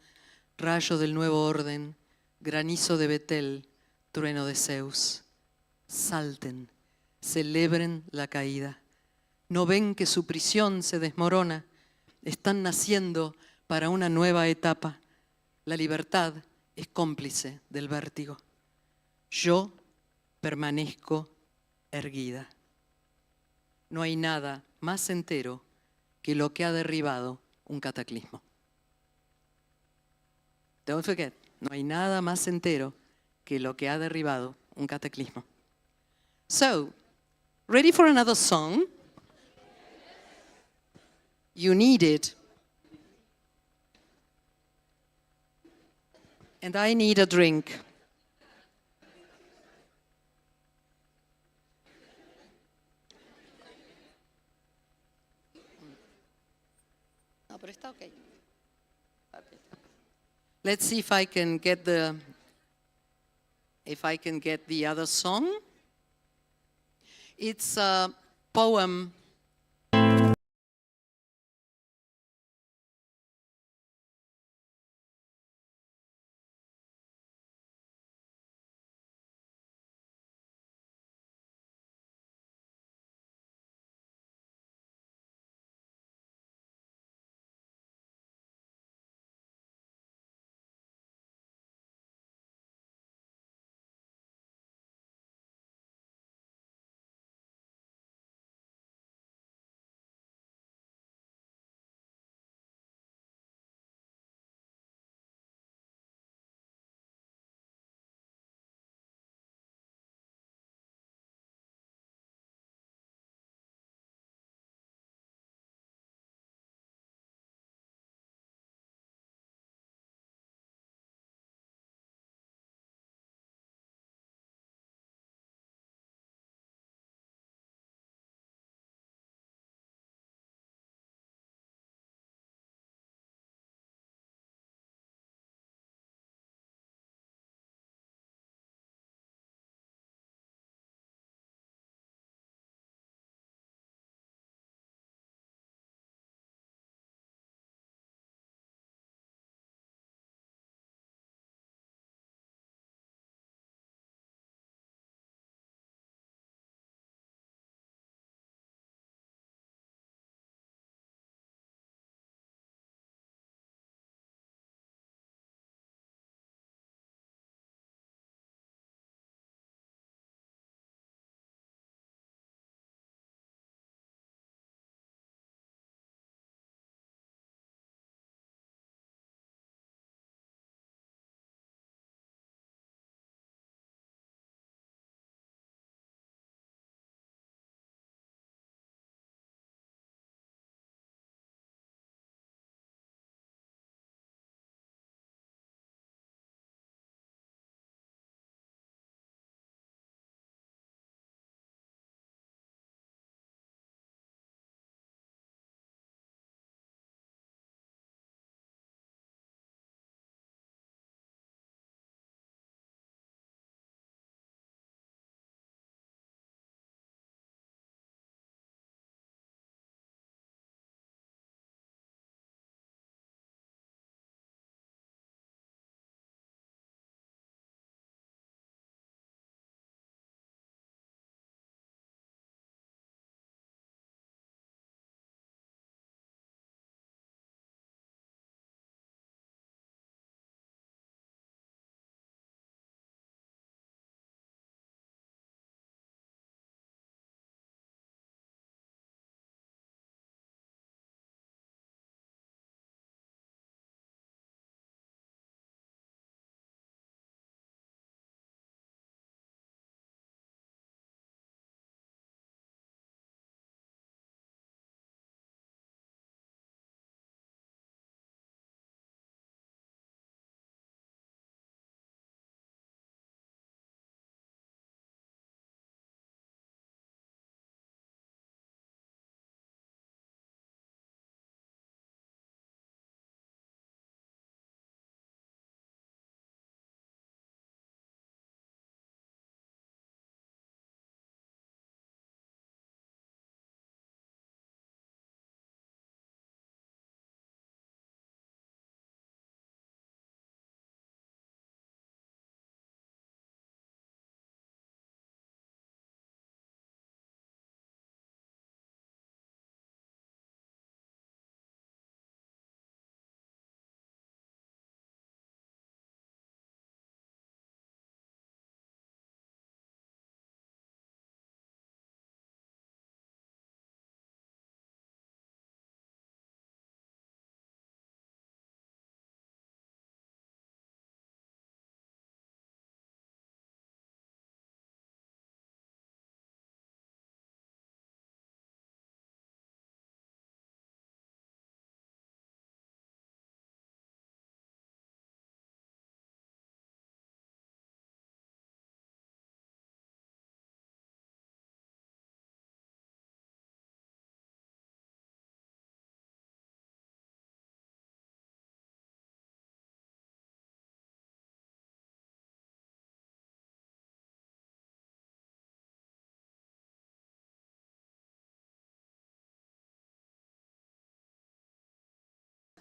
rayo del nuevo orden, granizo de Betel, trueno de Zeus. Salten, celebren la caída. ¿No ven que su prisión se desmorona? Están naciendo para una nueva etapa. La libertad es cómplice del vértigo. Yo permanezco erguida. No hay nada más entero que lo que ha derribado un cataclismo. Don't forget, no hay nada más entero que lo que ha derribado un cataclismo. So, ready for another song? You need it. And I need a drink. No, pero está okay. Let's see if I can get the other song. It's a poem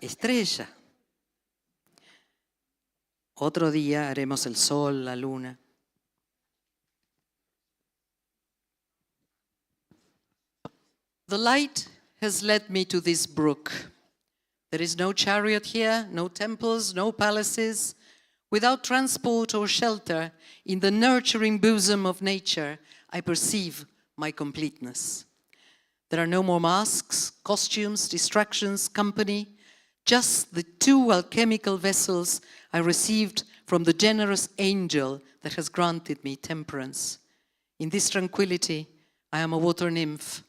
estrella. Otro día haremos el sol, la luna. The light has led me to this brook. There is no chariot here, no temples, no palaces. Without transport or shelter, in the nurturing bosom of nature, I perceive my completeness. There are no more masks, costumes, distractions, company, just the 2 alchemical vessels I received from the generous angel that has granted me temperance. In this tranquility, I am a water nymph.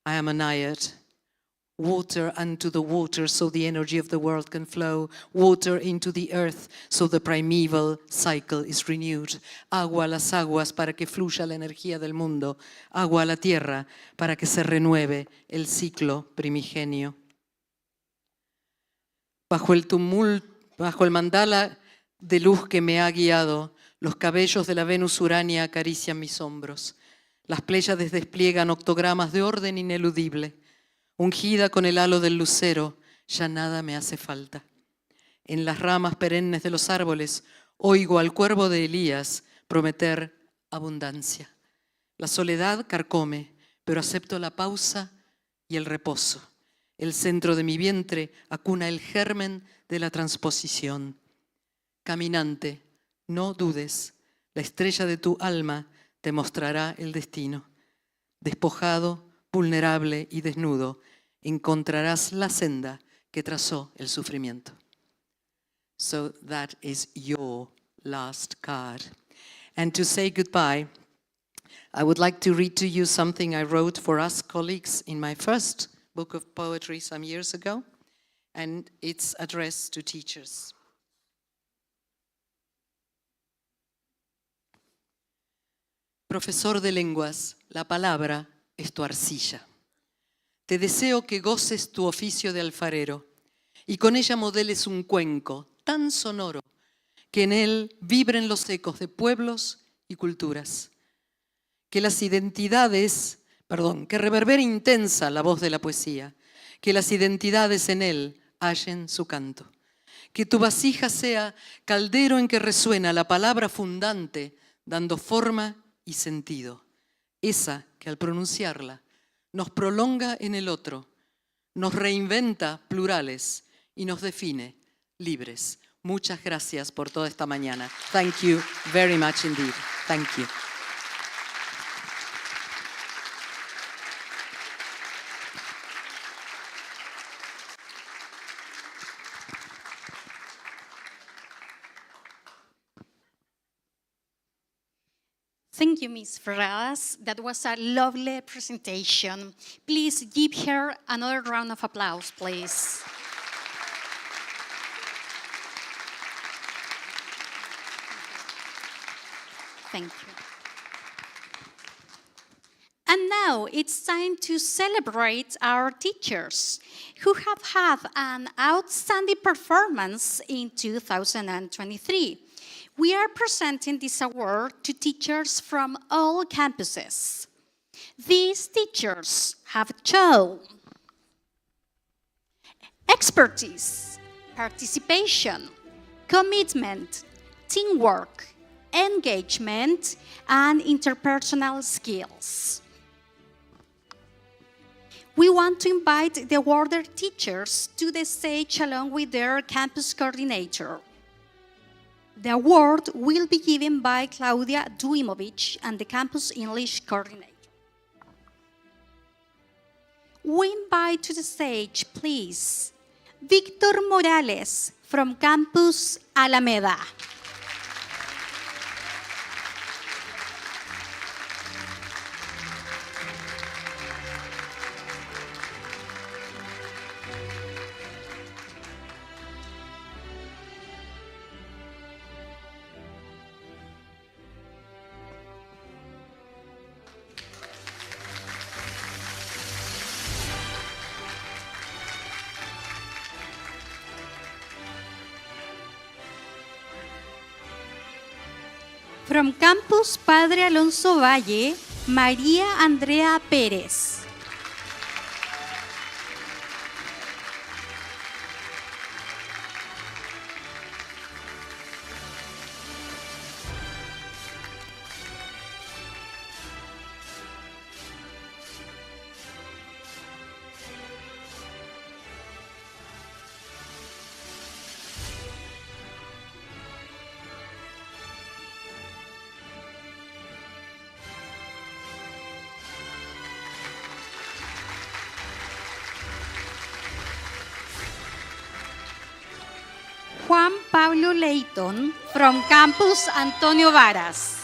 I am a naiad. Water unto the water so the energy of the world can flow. Water into the earth so the primeval cycle is renewed. Agua a las aguas para que fluya la energía del mundo. Agua a la tierra para que se renueve el ciclo primigenio. Bajo el mandala de luz que me ha guiado, los cabellos de la Venus Urania acarician mis hombros. Las Pléyades despliegan octogramas de orden ineludible. Ungida con el halo del lucero, ya nada me hace falta. En las ramas perennes de los árboles, oigo al cuervo de Elías prometer abundancia. La soledad carcome, pero acepto la pausa y el reposo. El centro de mi vientre acuna el germen de la transposición. Caminante, no dudes, la estrella de tu alma te mostrará el destino. Despojado, vulnerable y desnudo, encontrarás la senda que trazó el sufrimiento. So that is your last card. And to say goodbye, I would like to read to you something I wrote for us colleagues in my first book of poetry some years ago, and it's addressed to teachers. Profesor de lenguas, la palabra es tu arcilla. Te deseo que goces tu oficio de alfarero y con ella modeles un cuenco tan sonoro que en él vibren los ecos de pueblos y culturas. Que reverbere intensa la voz de la poesía, que las identidades en él hallen su canto. Que tu vasija sea caldero en que resuena la palabra fundante, dando forma y sentido. Esa que al pronunciarla nos prolonga en el otro, nos reinventa plurales y nos define libres. Muchas gracias por toda esta mañana. Thank you very much indeed. Thank you. Thank you, Ms. Ferraz. That was a lovely presentation. Please give her another round of applause, please. Thank you. And now it's time to celebrate our teachers who have had an outstanding performance in 2023. We are presenting this award to teachers from all campuses. These teachers have shown expertise, participation, commitment, teamwork, engagement, and interpersonal skills. We want to invite the awarded teachers to the stage along with their campus coordinator. The award will be given by Claudia Duimovic and the campus English coordinator. We invite to the stage, please, Victor Morales from campus Alameda. From campus Padre Alonso Valle, María Andrea Pérez. Juan Pablo Leighton from Campus Antonio Varas.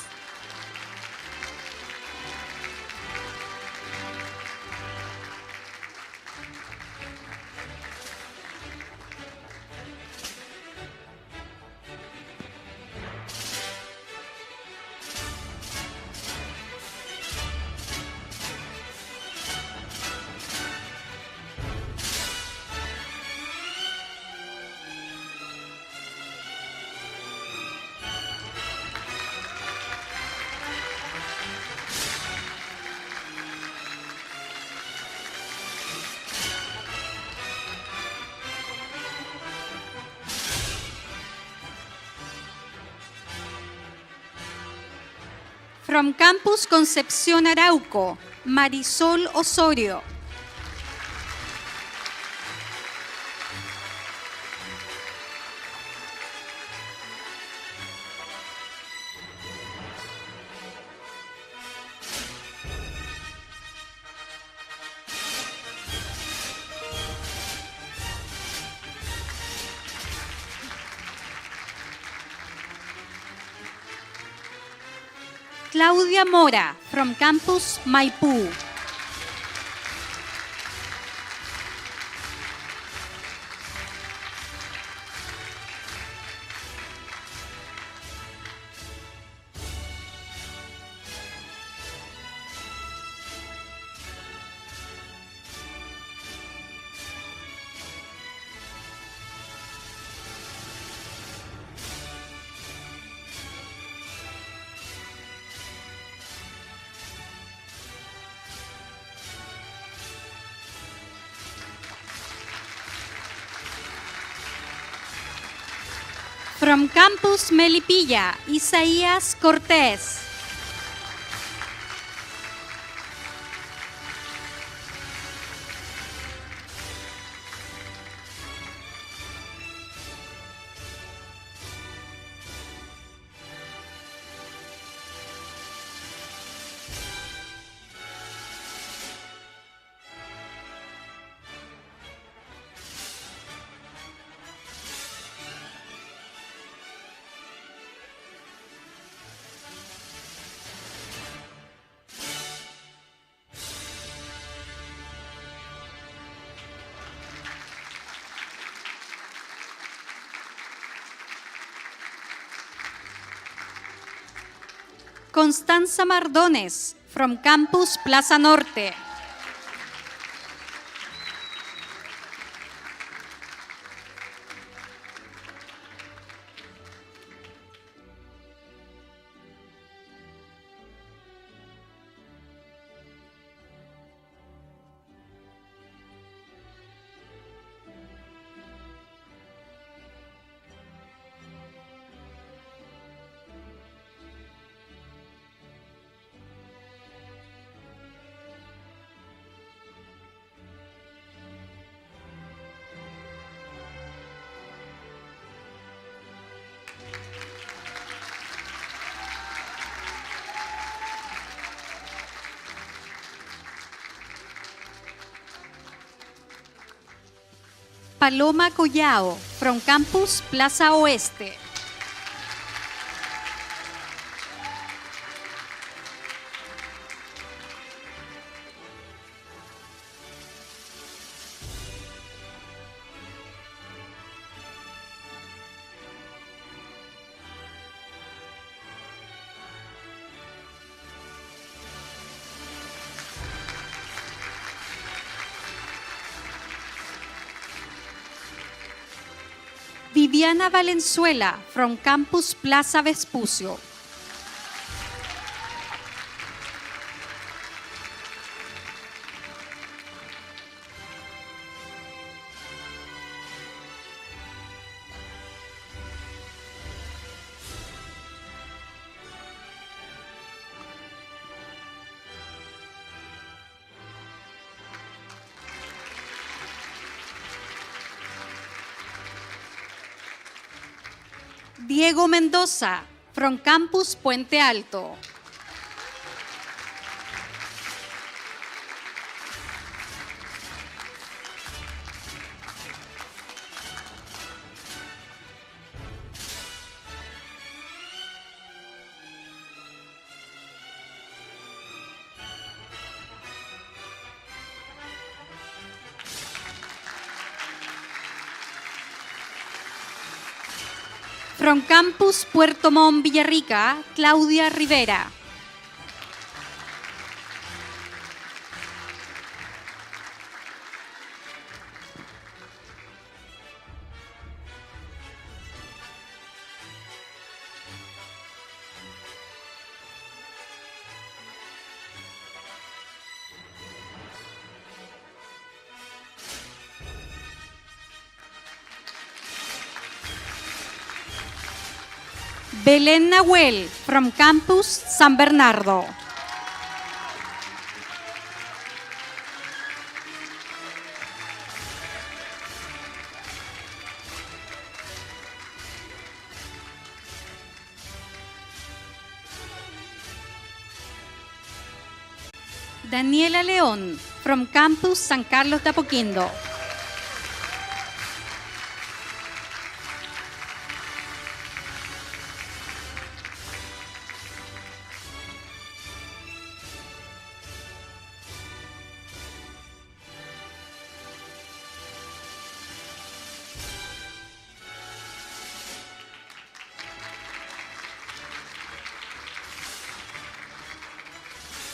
From Campus Concepción Arauco, Marisol Osorio. Claudia Mora from Campus Maipú. From Campus Melipilla, Isaías Cortés. Constanza Mardones from Campus Plaza Norte. Paloma Collao from Campus Plaza Oeste. Viviana Valenzuela from Campus Plaza Vespucio. Diego Mendoza from Campus Puente Alto. From Campus Puerto Montt, Villarrica, Claudia Rivera. Belén Nahuel, from Campus San Bernardo. Daniela León, from Campus San Carlos de Apoquindo.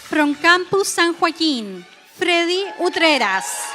From Campus San Joaquín, Freddy Utreras.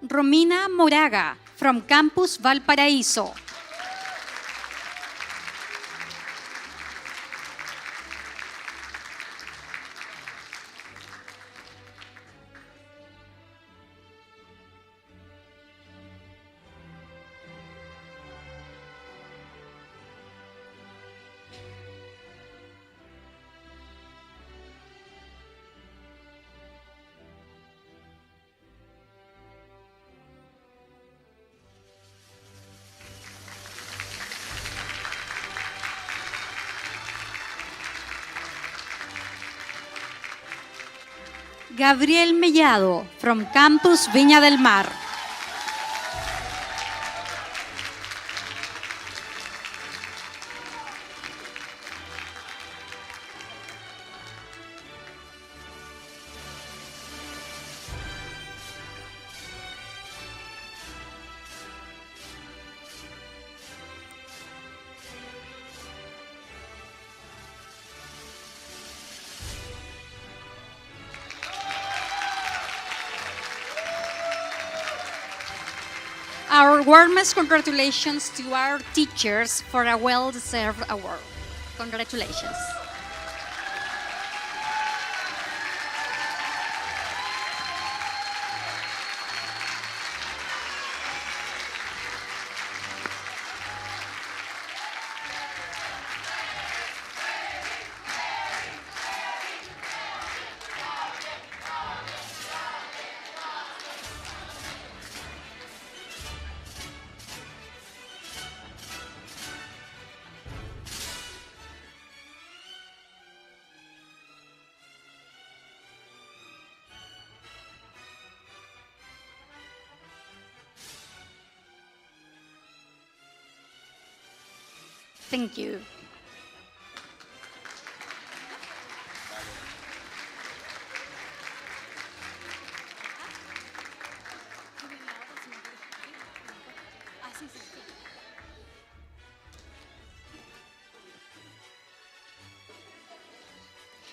Romina Moraga, from Campus Valparaíso. Gabriel Mellado, from Campus Viña del Mar. Our warmest congratulations to our teachers for a well-deserved award. Congratulations. Thank you.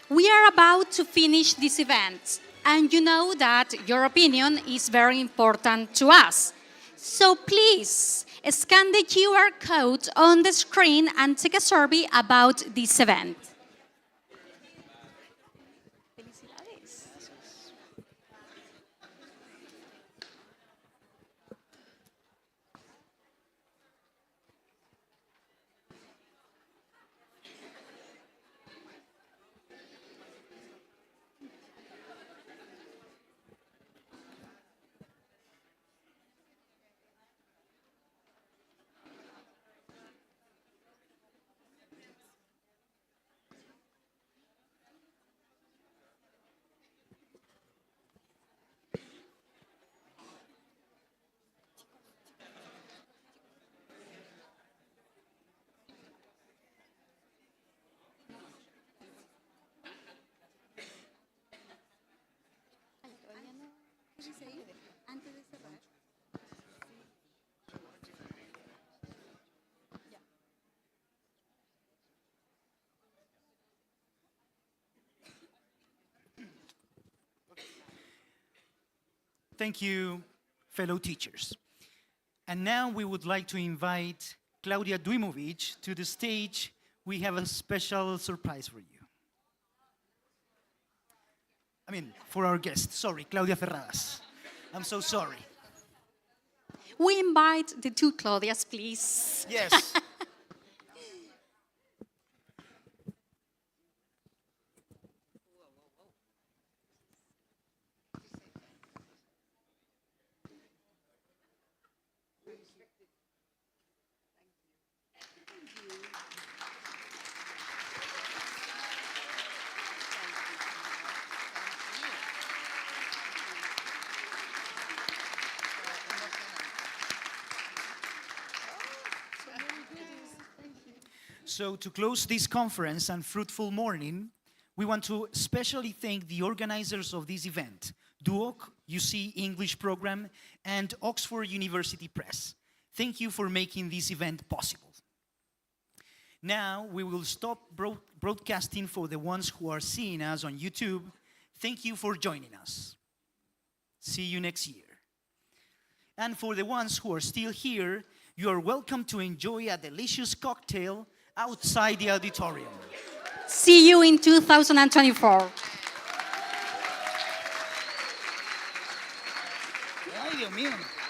We are about to finish this event, and you know that your opinion is very important to us. So please, scan the QR code on the screen and take a survey about this event. Thank you, fellow teachers. And now we would like to invite Claudia Dujmovic to the stage. We have a special surprise for you. I mean, for our guest. Sorry, Claudia Ferradas. I'm so sorry. We invite the two Claudias, please. Yes. So to close this conference and fruitful morning, we want to especially thank the organizers of this event, Duoc, UC English Program, and Oxford University Press. Thank you for making this event possible. Now we will stop broadcasting for the ones who are seeing us on YouTube. Thank you for joining us. See you next year. And for the ones who are still here, you are welcome to enjoy a delicious cocktail outside the auditorium. See you in 2024. Ay, Dios mío.